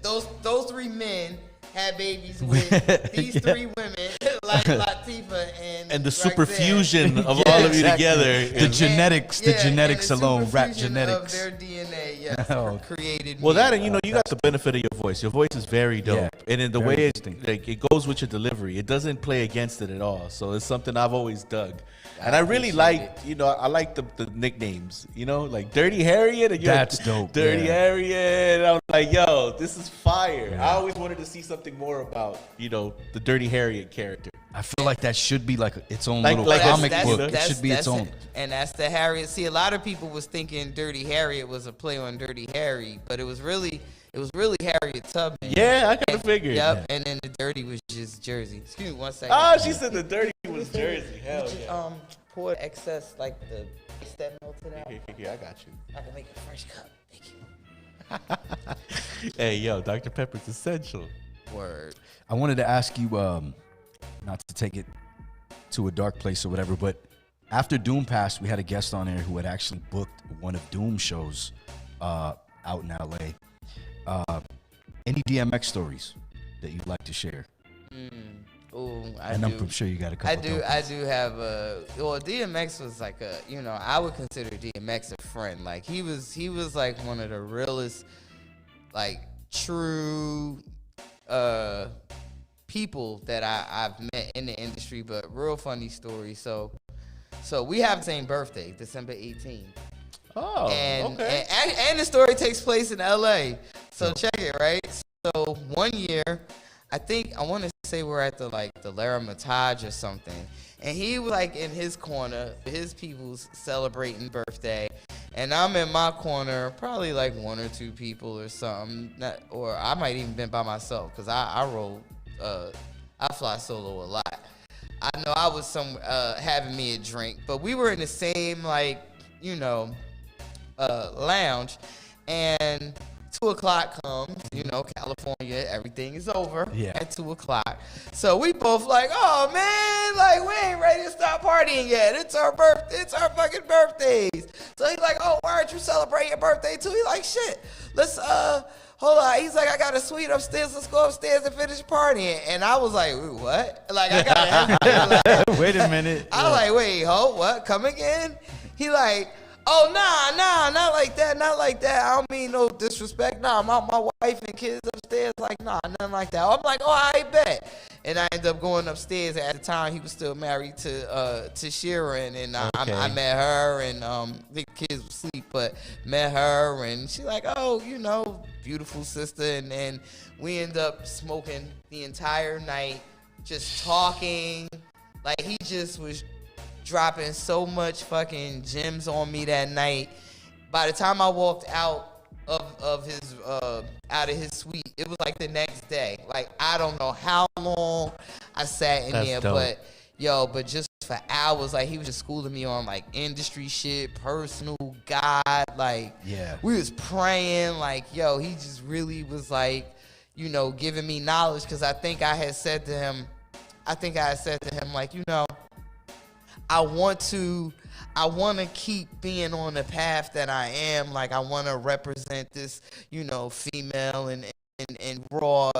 those three men had babies with these three women, like Latifah and the Roxanne. super fusion of all of you together. The genetics alone, rap genetics. Of their DNA, created. Well, that and you got the benefit of your voice. Your voice is very dope, and in the way it goes with your delivery, it doesn't play against it at all. So it's something I've always dug, and I really liked. I like the nicknames. Like Dirty Harriet. And that's dope. Dirty Harriet. And I'm like, yo, this is fire. I always wanted to see something more about the Dirty Harriet character. I feel like that should be like its own Like- little like comic that's- book. It should be its own. And that's the Harriet. See, a lot of people was thinking Dirty Harriet was a play on Dirty Harry, but it was really Harriet Tubman. Yeah, I kind of figured. Yep. And then the Dirty was just Jersey. Excuse me 1 second. Oh, she said the dirty was Jersey. Hell yeah. Pour excess like the that melted out. Yeah, I got you. I can make a fresh cup. Thank you. Hey, yo, Dr. Pepper's essential. Word. I wanted to ask you, not to take it to a dark place or whatever, but after Doom passed, we had a guest on there who had actually booked one of Doom shows out in LA. Any DMX stories that you'd like to share? I'm sure you got a couple. I do have well, DMX was like I would consider DMX a friend. Like he was like one of the realest, like true people that I've met in the industry, but real funny story. So we have the same birthday, December 18th. Oh, okay. And the story takes place in LA. So check it, right? So one year, I want to say we're at the Laramitage or something. And he was like in his corner, his people's celebrating birthday. And I'm in my corner, probably like 1 or 2 people or something. Or I might even been by myself because I roll, I fly solo a lot. I know I was having me a drink, but we were in the same lounge, and 2 o'clock comes, California, everything is over at 2 o'clock. So we both like, oh man, like we ain't ready to stop partying yet. It's our fucking birthdays. So he's like, oh, why aren't you celebrating your birthday too? He's like, shit, let's hold on. He's like, I got a suite upstairs. Let's go upstairs and finish partying. And I was like, what? Like I got Wait a minute. I was like, wait, what? Come again? He like, oh, nah, not like that. I don't mean no disrespect. Nah, my wife and kids upstairs, like, nah, nothing like that. I'm like, oh, I bet. And I ended up going upstairs. At the time, he was still married to Sharon, and I met her, and the kids were asleep, but met her, and she like, oh, beautiful sister, and we ended up smoking the entire night, just talking. Like, he just was dropping so much fucking gems on me that night. By the time I walked out of his suite, it was like the next day. Like I don't know how long I sat in there, dope. but just for hours, like he was just schooling me on like industry shit, personal, God, like we was praying, like he just really was like, giving me knowledge, because I think I had said to him like, I want to keep being on the path that I am. Like I want to represent this, female and raw,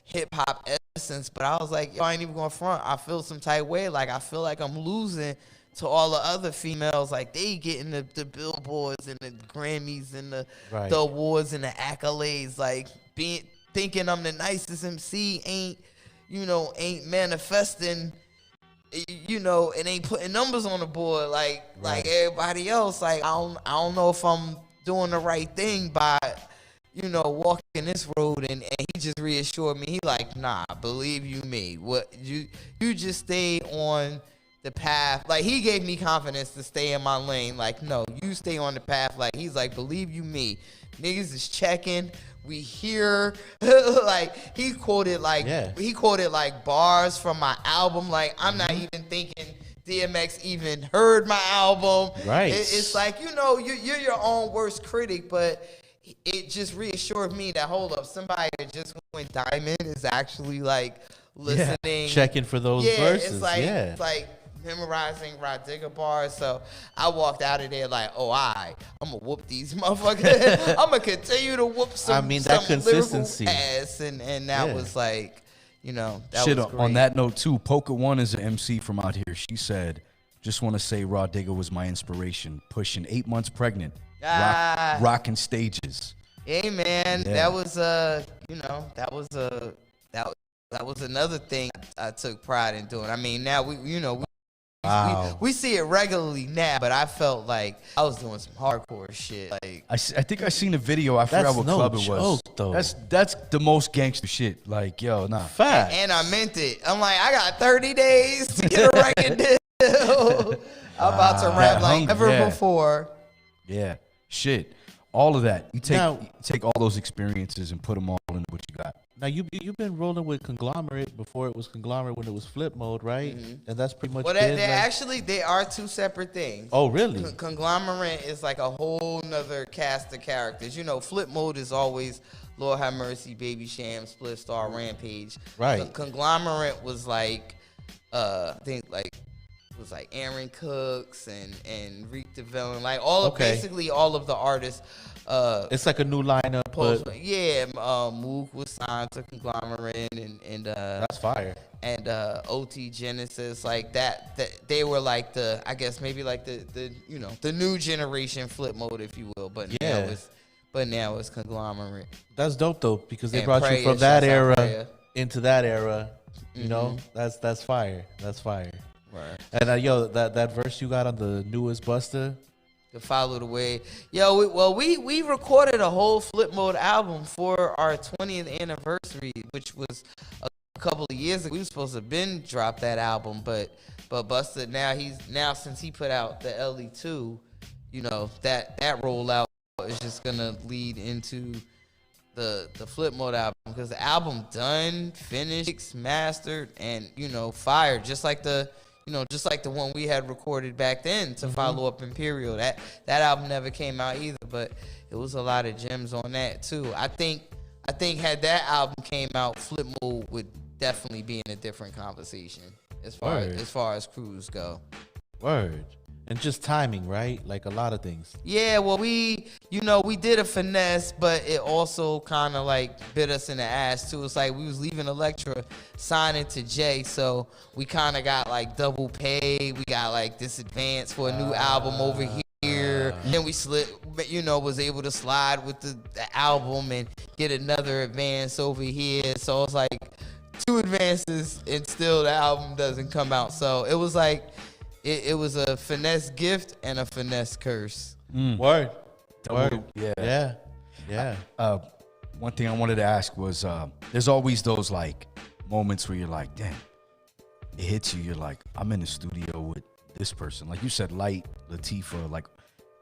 hip hop essence. But I was like, I ain't even going front. I feel some type way. Like I feel like I'm losing to all the other females. Like they getting the billboards and the Grammys and the awards and the accolades. Like thinking I'm the nicest MC ain't manifesting. And ain't putting numbers on the board like everybody else. Like I don't know if I'm doing the right thing by, walking this road. And he just reassured me. He like, nah, believe you me. What you just stay on the path. Like he gave me confidence to stay in my lane. Like, no, you stay on the path. Like he's like, believe you me. Niggas is checking. We hear like he quoted bars from my album. Like I'm not even thinking DMX even heard my album. Right. It's like you're your own worst critic, but it just reassured me that hold up, somebody that just went diamond is actually like listening, checking for those verses. It's like memorizing Rah Digga bars. So I walked out of there like, I'm gonna whoop these motherfuckers. I'm gonna continue to whoop some. That consistency ass, and that was like, that Shit, was great. on that note too, Polka One is an MC from out here. She said, just want to say Rah Digga was my inspiration, pushing 8 months pregnant, rocking stages. Hey man, that was that was another thing I took pride in doing. I mean, now we Wow. We see it regularly now, but I felt like I was doing some hardcore shit. Like I think I seen a video. I forgot That's what no club it was. joke, though. That's the most gangster shit. Like, yo, nah. Fact. and I meant it. I'm like, I got 30 days to get a record deal. I'm about to rap like hungry, never yeah. before. Yeah, shit. All of that. You Now- take all those experiences and put them all into what you got. Now you've been rolling with Conglomerate before it was Conglomerate when it was Flip Mode, right? And that's pretty much. Well, been, they are two separate things. Oh, really? Conglomerate is like a whole nother cast of characters. You know, Flip Mode is always Lord Have Mercy, Baby Sham, Split Star, Rampage. Right. Conglomerate was like, I think like was like Aaron Cooks and Reek the Villain, like all of basically all of the artists. It's like a new lineup, but Mook was signed to Conglomerate and that's fire. and OT Genesis, like that they were like the, I guess maybe like the you know, the new generation Flip Mode, if you will, but now it's Conglomerate. That's dope though, because they And brought you Prayer, from that shouts out era Prayer. into that era. You know, that's fire. That's fire. Right. And yo, that verse you got on the newest Busta. To Follow the Way. Yo, we recorded a whole Flip Mode album for our 20th anniversary, which was a couple of years ago. We were supposed to have been dropped that album, but Busta now since he put out the LE2, you know, that rollout is just gonna lead into the Flip Mode album, because the album done, finished, mastered, and you know, fired, just like the one we had recorded back then to follow up Imperial. That album never came out either, but it was a lot of gems on that too. I think had that album came out, Flip Mode would definitely be in a different conversation as far as crews go. Word. And just timing, right? Like a lot of things. Yeah, well, we did a finesse, but it also kind of like bit us in the ass too. It's like we was leaving Elektra, signing to Jay, so we kind of got like double pay. We got like this advance for a new album over here. Then we was able to slide with the album and get another advance over here. So it's like 2 advances and still the album doesn't come out. So it was like, it was a finesse gift and a finesse curse. Word. Word. Yeah. Yeah. One thing I wanted to ask was, there's always those like moments where you're like, damn, it hits you. You're like, I'm in the studio with this person. Like you said, Light, Latifah, like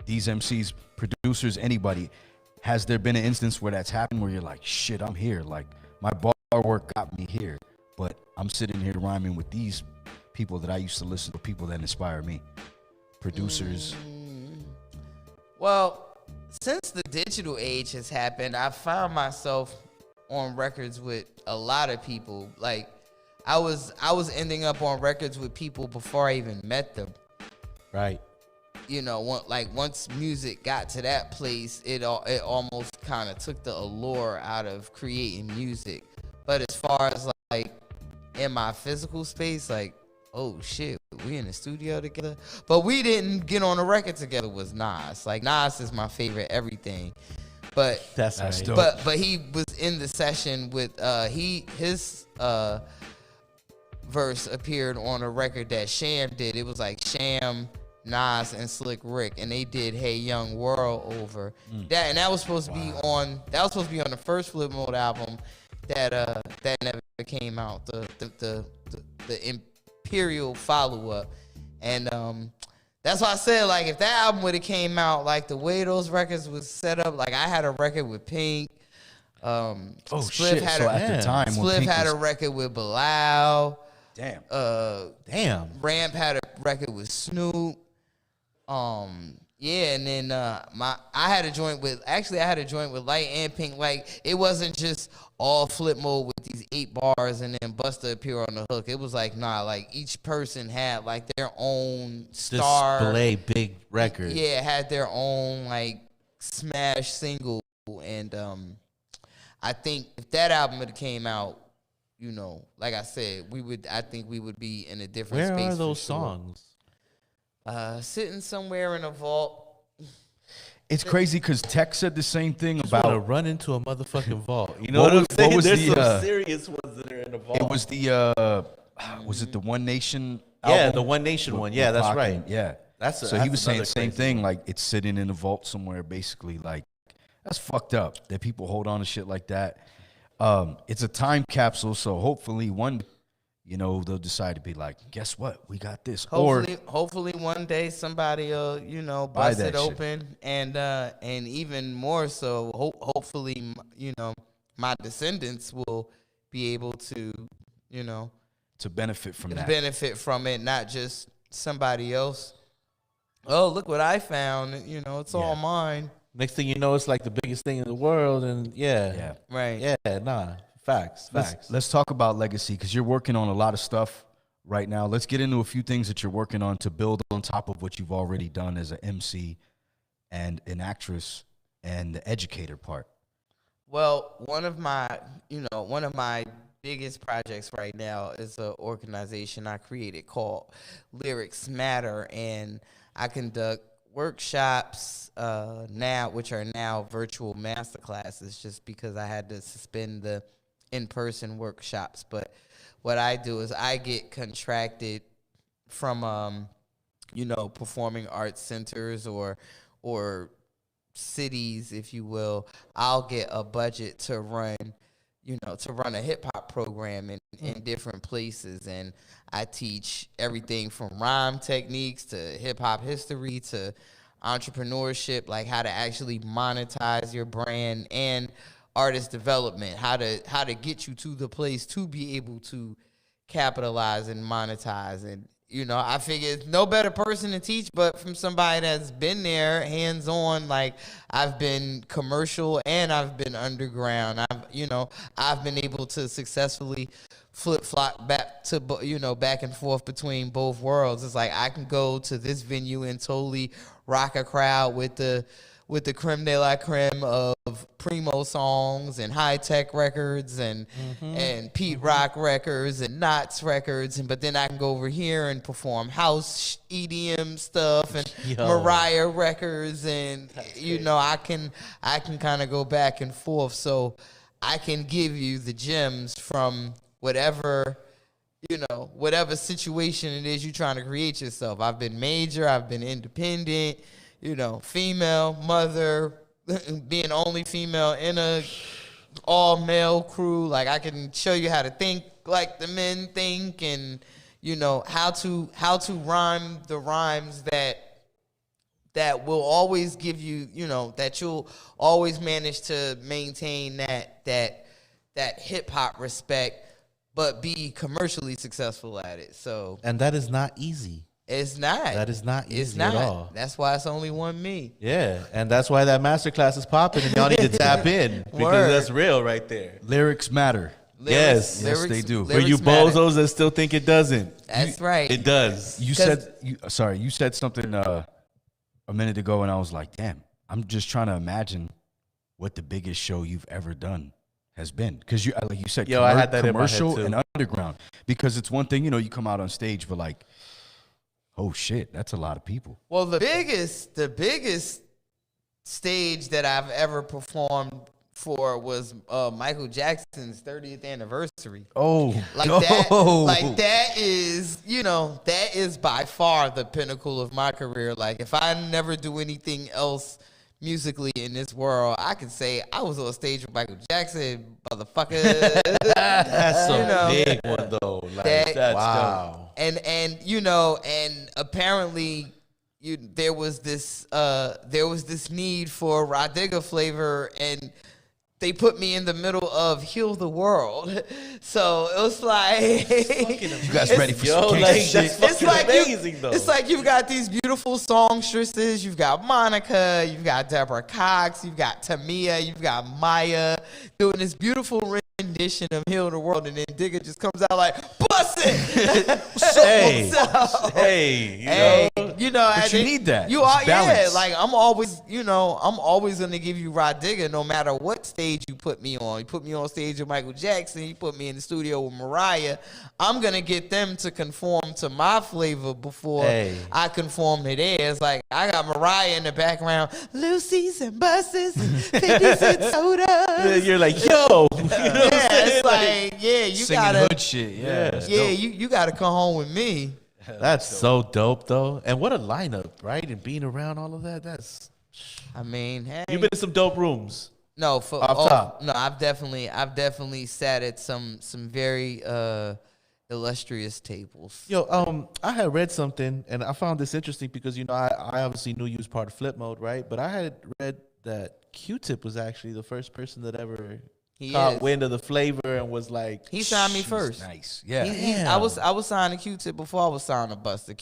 these MCs, producers, anybody. Has there been an instance where that's happened where you're like, shit, I'm here. Like my bar work got me here, but I'm sitting here rhyming with these people that I used to listen to, people that inspire me, producers. Well, since the digital age has happened, I found myself on records with a lot of people. Like I was ending up on records with people before I even met them. Right. You know, once music got to that place, it almost kind of took the allure out of creating music. But as far as like in my physical space, like, oh shit, we in the studio together, but we didn't get on a record together, was Nas. Like Nas is my favorite everything, but That's right. dope. but he was in the session with his verse appeared on a record that Sham did. It was like Sham, Nas, and Slick Rick, and they did Hey Young World over that, and that was supposed to be on the first Flip Mode album that never came out, the Imperial follow-up. And that's why I said, like, if that album would have came out like the way those records was set up, like I had a record with Pink, Spliff Spliff had at the time when Spliff Pink had was, a record with Bilal, damn. Damn. Ramp had a record with Snoop. Yeah, and then I had a joint with Light and Pink. Like it wasn't just all Flip Mode with these 8 bars and then Busta appear on the hook. It was like, nah, like each person had like their own star Display big record. Yeah, had their own like smash single. And I think if that album had came out, you know, like I said, I think we would be in a different space. Where are for those sure. songs? Sitting somewhere in a vault. It's crazy because Tech said the same thing Just want to about. run into a motherfucking vault. You know What what, was- I'm saying? what was There's the, some serious ones that are in the vault. It was was it the One Nation Yeah, album the One Nation with- one. Yeah, with that's Pac right. and- yeah. That's So he was saying the another same crazy thing, one. like it's sitting in a vault somewhere, basically. Like that's fucked up that people hold on to shit like that. It's a time capsule, so hopefully they'll decide to be like, guess what, we got this. Hopefully one day somebody will, Buy bust that it shit. open, and even more so, hopefully, my descendants will be able to, to benefit from that. benefit from it, not just somebody else. Oh, look what I found! It's all mine. Next thing you know, it's like the biggest thing in the world, and Yeah. Right. yeah, nah, facts. Let's talk about legacy, because you're working on a lot of stuff right now. Let's get into a few things that you're working on to build on top of what you've already done as an MC and an actress and the educator part. Well, one of my biggest projects right now is an organization I created called Lyrics Matter, and I conduct workshops now, which are now virtual masterclasses, just because I had to suspend the in-person workshops. But what I do is I get contracted from performing arts centers or cities, if you will. I'll get a budget to run a hip hop program in different places, and I teach everything from rhyme techniques to hip hop history to entrepreneurship, like how to actually monetize your brand, and artist development, how to get you to the place to be able to capitalize and monetize. And I figure it's no better person to teach but from somebody that's been there hands-on. Like, I've been commercial and I've been underground. I've been able to successfully flip-flop back to, back and forth between both worlds. It's like I can go to this venue and totally rock a crowd with the creme de la creme of Primo songs and High Tech records and Pete Rock records and Knots records, but then I can go over here and perform house EDM stuff and Mariah records, and I can kind of go back and forth. So I can give you the gems from whatever situation it is you're trying to create yourself. I've been major, I've been independent, female, mother, being only female in a all male crew. Like, I can show you how to think like the men think, and how to rhyme the rhymes that will always give you, that you'll always manage to maintain that hip hop respect, but be commercially successful at it. So, And that is not easy. It's not. That is not easy It's not. at all. That's why it's only one me. Yeah, and that's why that masterclass is popping, and y'all need to tap in because Word. that's real right there. Lyrics matter. Yes. Yes, they do. For you lyrics matter. bozos that still think it doesn't, That's right. it does. You said something a minute ago, and I was like, damn, I'm just trying to imagine what the biggest show you've ever done has been. Because like you said, I had that in my head, commercial too. and underground. Because it's one thing, you come out on stage, but like, oh shit, that's a lot of people. Well, the biggest stage that I've ever performed for was Michael Jackson's 30th anniversary. Oh, that is by far the pinnacle of my career. Like, if I never do anything else musically in this world, I can say I was on stage with Michael Jackson, motherfucker. That's a big one though. Like, that's wow. And apparently there was this need for Rah Digga flavor, and they put me in the middle of Heal the World. So it was like, you guys ready for some like, gangsta shit? that's fucking amazing though. It's like you've got these beautiful songstresses. You've got Monica, you've got Deborah Cox, you've got Tamia, you've got Maya doing this beautiful rendition of Heal the World, and then Digga just comes out like, bust it! Hey, But you need that. You are, It's balance. like, I'm always gonna give you Rah Digga no matter what stage you put me on. You put me on stage with Michael Jackson, you put me in the studio with Mariah, I'm gonna get them to conform to my flavor before I conform to theirs. Like, I got Mariah in the background, Lucy's and buses, 50s and sodas. you're like, yo, Yeah, it's like, yeah, you Singing gotta, hood shit. Yeah, that's dope. you gotta come home with me. That's so dope, though. And what a lineup, right? And being around all of that, that's... I mean, hey. You've been in some dope rooms. No, top. No, I've definitely sat at some very illustrious tables. Yo, I had read something, and I found this interesting because, you know, I obviously knew you was part of Flip Mode, right? But I had read that Q-Tip was actually the first person that ever caught wind of the flavor and was like... He signed me first. Nice. Yeah. I was signed to Q-Tip before I was signed to Busta.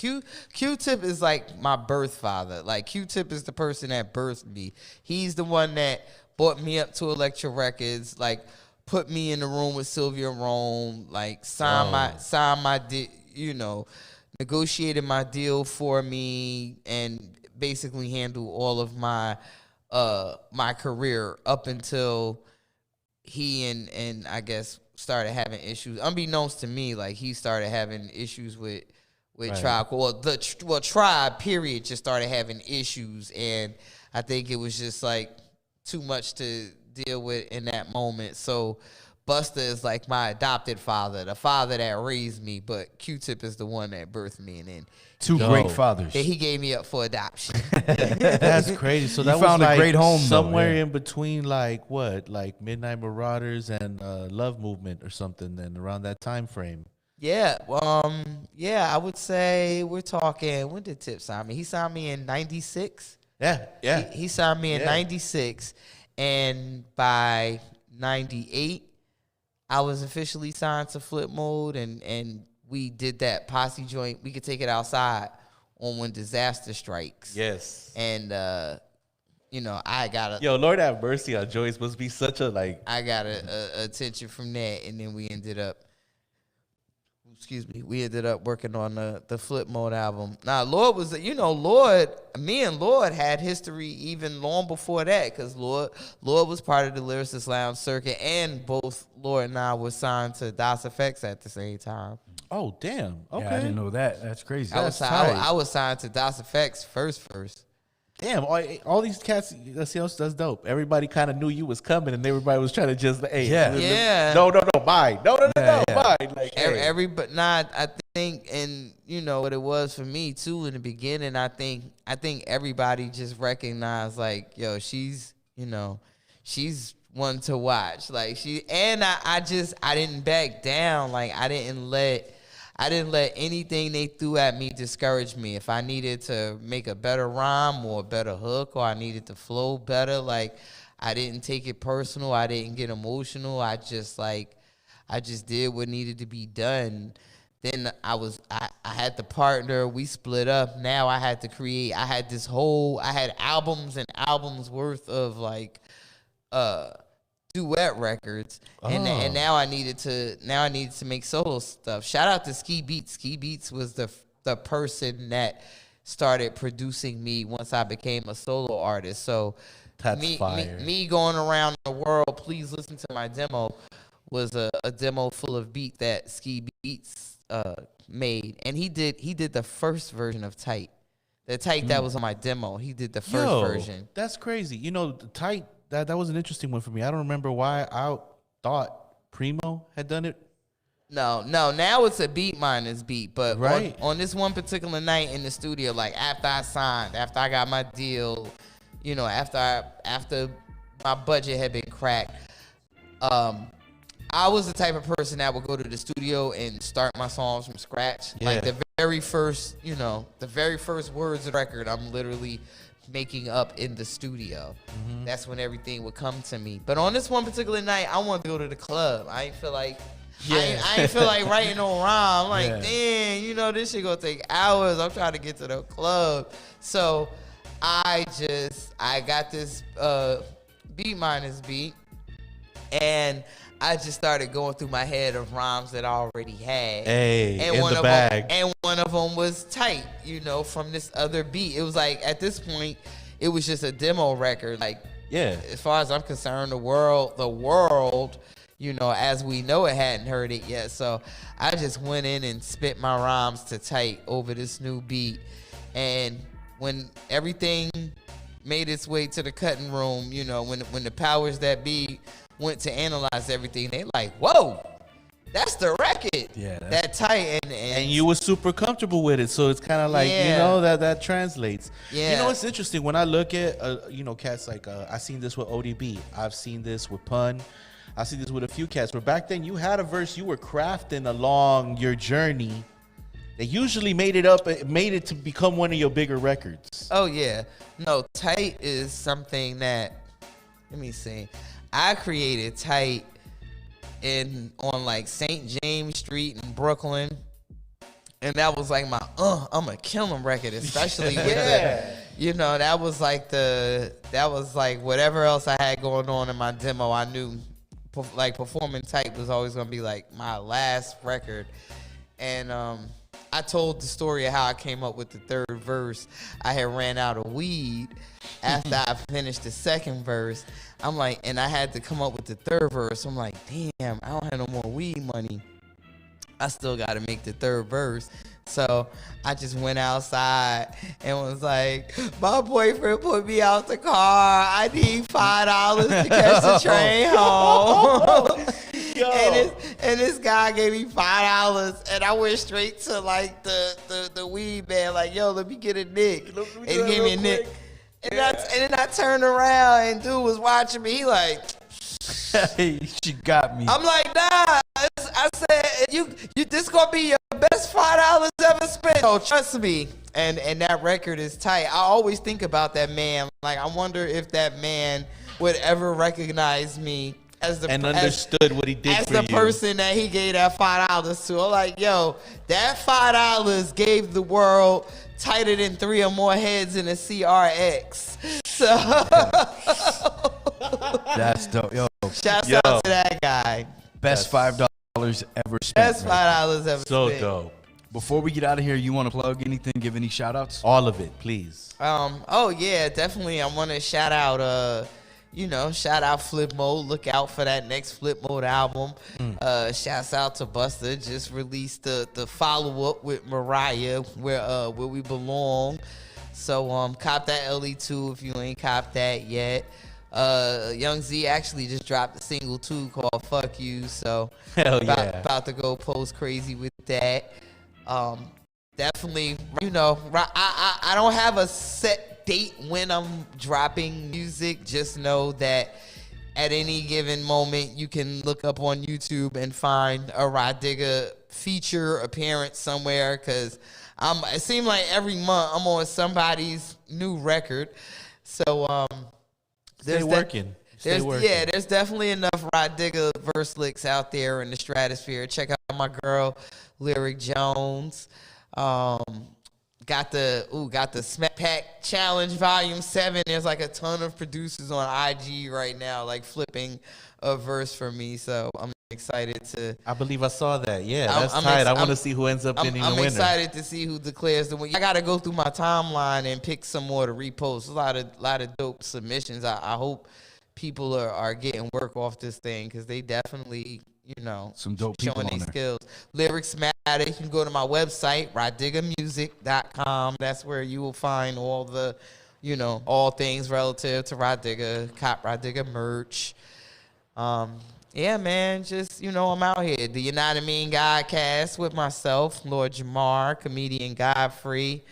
Q-Tip is like my birth father. Like, Q-Tip is the person that birthed me. He's the one that brought me up to Elektra Records, like, put me in the room with Sylvia Rome, like negotiated my deal for me and basically handled all of my my career up until he and I guess started having issues. Unbeknownst to me, like, he started having issues with Tribe. Well, Tribe period just started having issues, and I think it was just like too much to deal with in that moment. So Busta is like my adopted father, the father that raised me, but Q-Tip is the one that birthed me, and then Two great fathers. he gave me up for adoption. That's crazy. So that found was like a great home, somewhere though, in between, like what, like Midnight Marauders and Love Movement or something. Then around that time frame. Yeah, I would say we're talking. When did Tip sign me? He signed me in '96. Yeah. He signed me in '96, and by '98, I was officially signed to Flip Mode, and we did that posse joint. We could take it outside on When Disaster Strikes. Yes. And I got Lord have mercy on Joey. It's supposed to be such a like. I got a attention from that, and then we ended up. We ended up working on the Flip Mode album. Now, Lord was, me and Lord had history even long before that, because Lord was part of the Lyricist Lounge circuit, and both Lord and I were signed to Das Effects at the same time. Oh, damn. Okay. Yeah, I didn't know that. That's crazy. I was signed to Das Effects first. Damn, all these cats, that's dope. Everybody kind of knew you was coming, and everybody was trying to just, hey, Yeah. no, mine. No, mine. Like, Hey. I think, and you know what it was for me too in the beginning. I think everybody just recognized, like, yo, she's one to watch. Like, I didn't back down. Like, I didn't let anything they threw at me discourage me. If I needed to make a better rhyme or a better hook, or I needed to flow better, like, I didn't take it personal. I didn't get emotional. I just did what needed to be done. Then I had the partner. We split up. Now I had to create. I had albums and albums worth of like duet records, and now I needed to make solo stuff. Shout out to Ski Beats. Ski Beats was the person that started producing me once I became a solo artist. So that's fire. Me going around the world, please listen to my demo, was a demo full of beat that Ski Beats made, and he did the first version of Tight. The Tight that was on my demo, he did the first version. That's crazy. The Tight. That was an interesting one for me. I don't remember why I thought Primo had done it. No. Now it's a Beat Miners beat, but right. on this one particular night in the studio, like after I signed, after I got my deal, after my budget had been cracked, I was the type of person that would go to the studio and start my songs from scratch. Yeah. Like the very first words of the record, I'm literally making up in the studio. Mm-hmm. That's when everything would come to me. But on this one particular night, I wanted to go to the club. I ain't feel like writing no rhyme. I'm like, damn, this shit gonna take hours. I'm trying to get to the club. So I got this Beat Miners beat, and I just started going through my head of rhymes that I already had. Hey, and in one the of bag. And one of them was Tight, from this other beat. It was like, at this point, it was just a demo record. Like, as far as I'm concerned, the world, as we know it, hadn't heard it yet. So I just went in and spit my rhymes to Tight over this new beat. And when everything made its way to the cutting room, when the powers that be went to analyze everything, they like, whoa, that's the record. jacket Yeah, that tight, And you were super comfortable with it, so it's kind of like that translates. Yeah. You know, it's interesting when I look at cats like I seen this with ODB, I've seen this with Pun, I've seen this with a few cats. But back then, you had a verse you were crafting along your journey that usually made it to become one of your bigger records. Oh yeah, no, tight is something that, let me see, I created tight on like St. James Street in Brooklyn, and that was like my I'm a kill 'em record, especially with that was like whatever else I had going on in my demo. I knew like performing tight was always gonna be like my last record, and I told the story of how I came up with the third verse. I had ran out of weed after I finished the second verse. I'm like, and I had to come up with the third verse. I'm like, damn, I don't have no more weed money. I still got to make the third verse. So I just went outside and was like, my boyfriend put me out the car. I need $5 to catch the train home. And this guy gave me $5, and I went straight to like the weed man, like, yo, let me get a nick. And he gave me a nick. And then I turned around, and dude was watching me. He like, Hey, she got me. I'm like, nah. I said, you this gonna be your best $5 ever spent. Oh, trust me. And that record is tight. I always think about that man. Like, I wonder if that man would ever recognize me as the understood what he did as for the you. person that he gave that $5 to. I'm like, yo, that $5 gave the world tighter than 3 or more heads in a CRX. So That's dope. Yo, shouts out to that guy. best $5 ever spent. Best $5 ever So spent. dope. Before we get out of here, you want to plug anything? Give any shout outs? All of it, please. Oh yeah, definitely. I want to shout out shout out Flip Mode. Look out for that next Flip Mode album. Shouts out to Busta. Just released the follow up with Mariah, where we belong. So cop that LE2 if you ain't copped that yet. Young Z actually just dropped a single too called Fuck You. So Hell yeah. about to go post crazy with that. Definitely, I don't have a set date when I'm dropping music. Just know that at any given moment, you can look up on YouTube and find a Rah Digga feature appearance somewhere. Cause it seems like every month I'm on somebody's new record. So Stay working. There's definitely enough Rah Digga verse licks out there in the stratosphere. Check out my girl Lyric Jones. Got the Smack Pack Challenge Volume 7. There's like a ton of producers on IG right now, like flipping a verse for me. So I'm excited to. I believe I saw that. Yeah, that's tight. I want to see who ends up being the winner. I'm excited to see who declares the winner. I got to go through my timeline and pick some more to repost. A lot of dope submissions. I hope people are getting work off this thing because they definitely, some dope people showing on their there. skills. Lyrics matter. You can go to my website, rahdiggamusic.com. That's where you will find all the, all things relative to Rah Digga, cop Rah Digga merch. Yeah, man, just, I'm out here. The United Mean Godcast with myself, Lord Jamar, comedian Godfrey.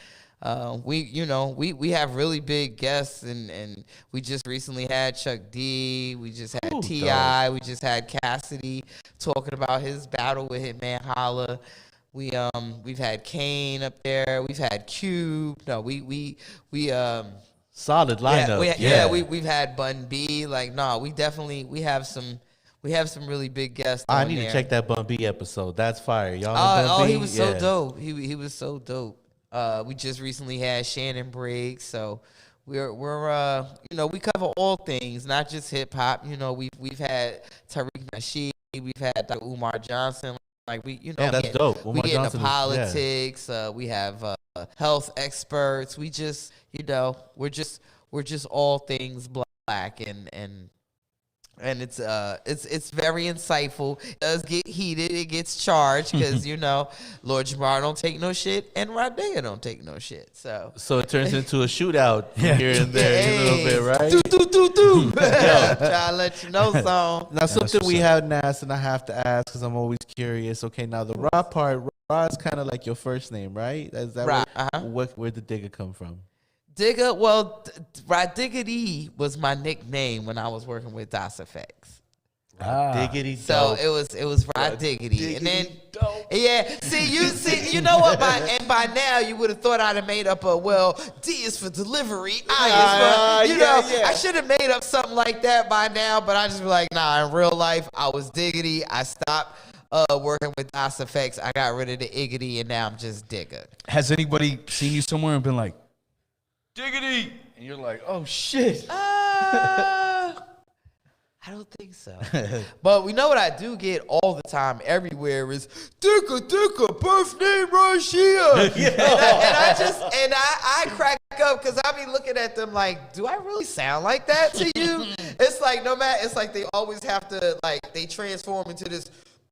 We have really big guests, and we just recently had Chuck D. We just had T.I. We just had Cassidy talking about his battle with Hitman Holla. We've had Kane up there. We've had Cube. No, we solid lineup. We've had Bun B. We have some really big guests. I need to check that Bun B episode. That's fire. Y'all know Bun B? He was so dope. He was so dope. We just recently had Shannon Briggs, so we're we cover all things, not just hip hop. We've had Tariq Nasheed, we've had Dr. Umar Johnson. That's dope. We get into politics. We have health experts. We just we're just all things black, and And it's very insightful. It does get heated. It gets charged because Lord Jamar don't take no shit and Rah Digga don't take no shit. So it turns into a shootout here and there a little bit, right? Do. Try to let you know, song. Now, something we haven't asked, and I have to ask because I'm always curious. Okay, now the Rah part, Rah is kind of like your first name, right? Is that Rah, where the Digga come from? Digga, well, Rah Diggity was my nickname when I was working with DOS Effects. Diggity. So it was Rah Diggity. And then you know what, by now you would have thought I'd have made up D is for delivery, I is for I should have made up something like that by now, but I just be like, nah, in real life I was Diggity. I stopped working with DOS Effects. I got rid of the Iggity and now I'm just Digga. Has anybody seen you somewhere and been like, Diggity? And you're like, oh shit. I don't think so. But we know what I do get all the time everywhere is Digga, birth name right here. And I crack up because I be looking at them like, do I really sound like that to you? It's like it's like they always have to they transform into this.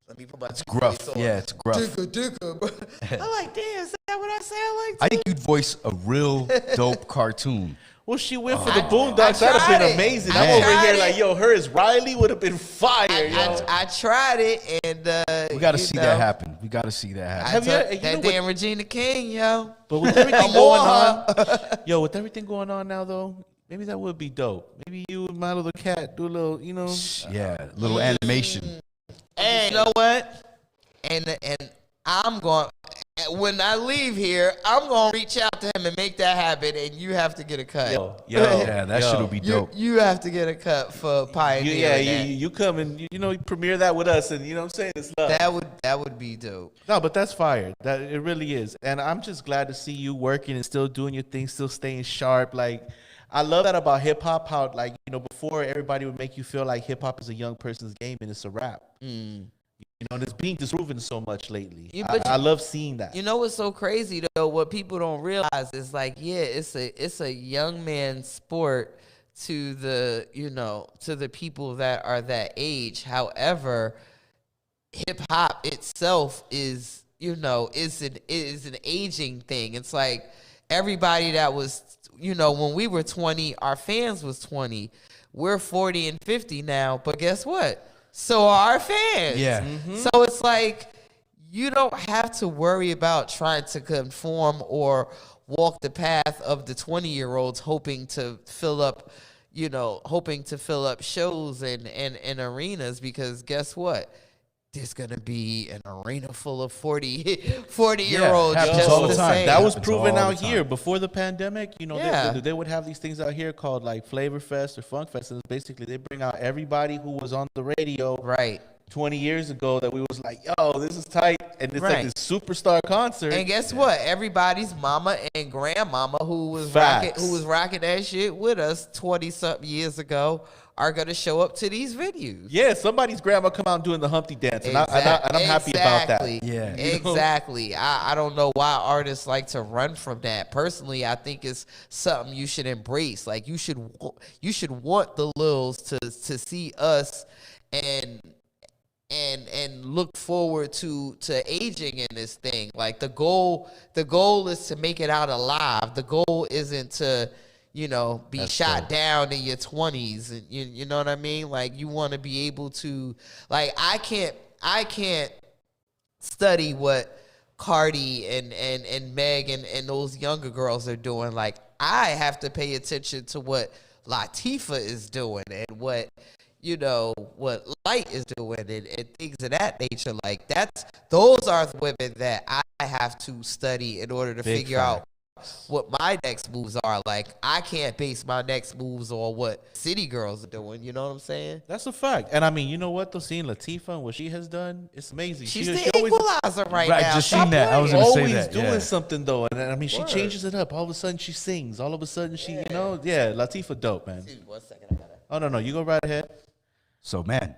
Let me put my gruff. Yeah, it's gruff. Digga. I'm like, damn, is that what I sound like? I think you'd voice a real dope cartoon. Well, she went for the Boondocks. That'd have been amazing. I'm over here like, yo, her as Riley would have been fire. I tried it, and we got to see that happen. We got to see that happen. That damn Regina King, yo. But with everything going on, with everything going on now, though, maybe that would be dope. Maybe you and my little cat do a little, little animation. And you know what? And I'm going. When I leave here, I'm gonna reach out to him and make that happen, and you have to get a cut. That shit'll be dope. You have to get a cut for Pioneer. You come and you premiere that with us, and you know what I'm saying, it's love. That would be dope. No, but that's fire. That it really is, and I'm just glad to see you working and still doing your thing, still staying sharp. Like, I love that about hip hop. How before everybody would make you feel like hip hop is a young person's game and it's a rap. And it's being disproven so much lately. I love seeing that. You know what's so crazy though? What people don't realize is it's a young man's sport to the people that are that age. However, hip hop itself is an aging thing. It's like everybody that was when we were 20, our fans was 20. We're 40 and 50 now, but guess what? So are our fans. Yeah. Mm-hmm. So it's like you don't have to worry about trying to conform or walk the path of the 20-year-olds hoping to fill up shows and arenas, because guess what? There's going to be an arena full of 40-year-olds just all the the time. same. That was proven out here before the pandemic. They would have these things out here called like Flavor Fest or Funk Fest. And basically they bring out everybody who was on the radio 20 years ago that we was like, yo, this is tight. And it's like this superstar concert. And guess what? Everybody's mama and grandmama who was rocking that shit with us 20-something years ago are going to show up to these venues. Yeah, somebody's grandma come out doing the Humpty Dance, and I'm happy about that. Yeah, exactly. I don't know why artists like to run from that. Personally, I think it's something you should embrace. Like you should want the Lils to see us and look forward to aging in this thing. Like the goal is to make it out alive. The goal isn't to be That's shot dope. Down in your 20s. You know what I mean? Like, you want to be able to, like, I can't study what Cardi and Meg and those younger girls are doing. Like, I have to pay attention to what Latifah is doing and what Light is doing and things of that nature. Like, those are the women that I have to study in order to figure out what my next moves are. Like, I can't base my next moves on what city girls are doing. You know what I'm saying? That's a fact. And I mean, you know what? Though, seeing Latifah and what she has done, it's amazing. She's the equalizer right now. Just seen that. I was going to say that. Always doing something though. And I mean, she changes it up. All of a sudden, she sings. All of a sudden, she, Latifah dope, man. Dude, 1 second, I got it. Oh no, you go right ahead. So, man,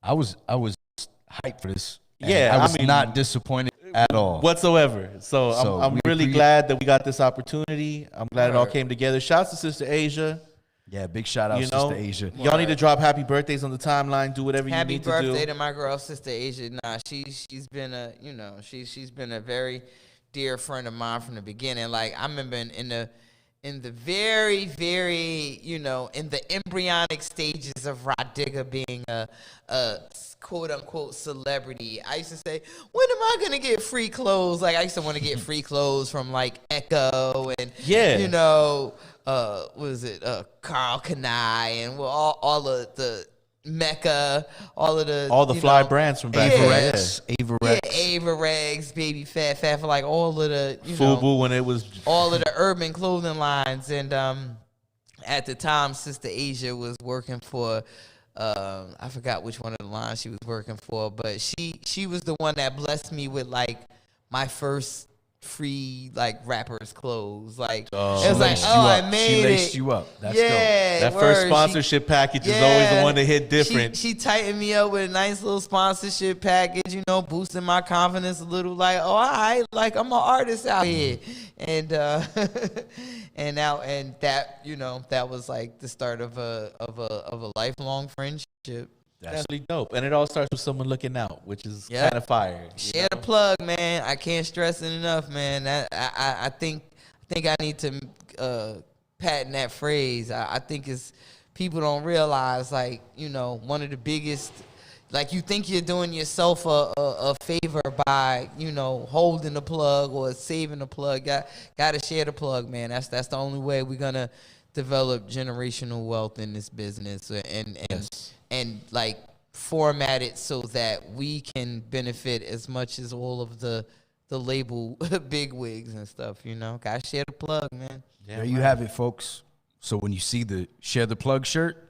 I was hyped for this. Yeah, I was not disappointed at all whatsoever. So I'm really glad that we got this opportunity. I'm glad it all came together. Shouts to Sister Asia. Yeah, big shout out, You know, Sister Asia. y'all need to drop happy birthdays on the timeline. Do whatever you Happy need to do. birthday to my girl, Sister Asia. Nah, she's been a she's been a very dear friend of mine from the beginning. Like I remember in the very in the embryonic stages of Rah Digga being a quote unquote celebrity. I used to say, when am I gonna get free clothes? Like I used to want to get free clothes from like Echo and what was it? Carl Kanai and all of the Mecca, all the fly brands from back then. Avarex. Avarex, Baby Fat, for like all of the Fubu when it was all of the urban clothing lines. And at the time, Sister Asia was working for I forgot which one of the lines she was working for, but she was the one that blessed me with like my first free like rappers clothes. Like it was like, I made she it. laced you up. That's yeah, dope. that first sponsorship package is always the one that hit different. She tightened me up with a nice little sponsorship package, boosting my confidence a little. Like, all right, like I'm an artist out here, and that was like the start of a lifelong friendship. That's really dope, and it all starts with someone looking out, which is kind of fire. Share the plug, man. I can't stress it enough, man. That I think I need to patent that phrase. I think it's people don't realize, like, one of the biggest, like, you think you're doing yourself a favor by, holding the plug or saving the plug. Got to share the plug, man. That's the only way we're gonna develop generational wealth in this business, and like format it so that we can benefit as much as all of the label big wigs and stuff. Gotta share the plug, man. There you have it, folks. So when you see the Share the Plug shirt,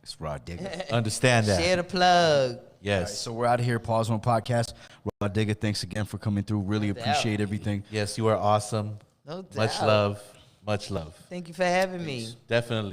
it's Rah Digga. Understand that. Share the plug. Yes. All right, so we're out of here. Pawz on podcast. Rah Digga, thanks again for coming through. Really appreciate everything. Yes, you are awesome. No doubt. Much love. Much love. Thank you for having me. Definitely.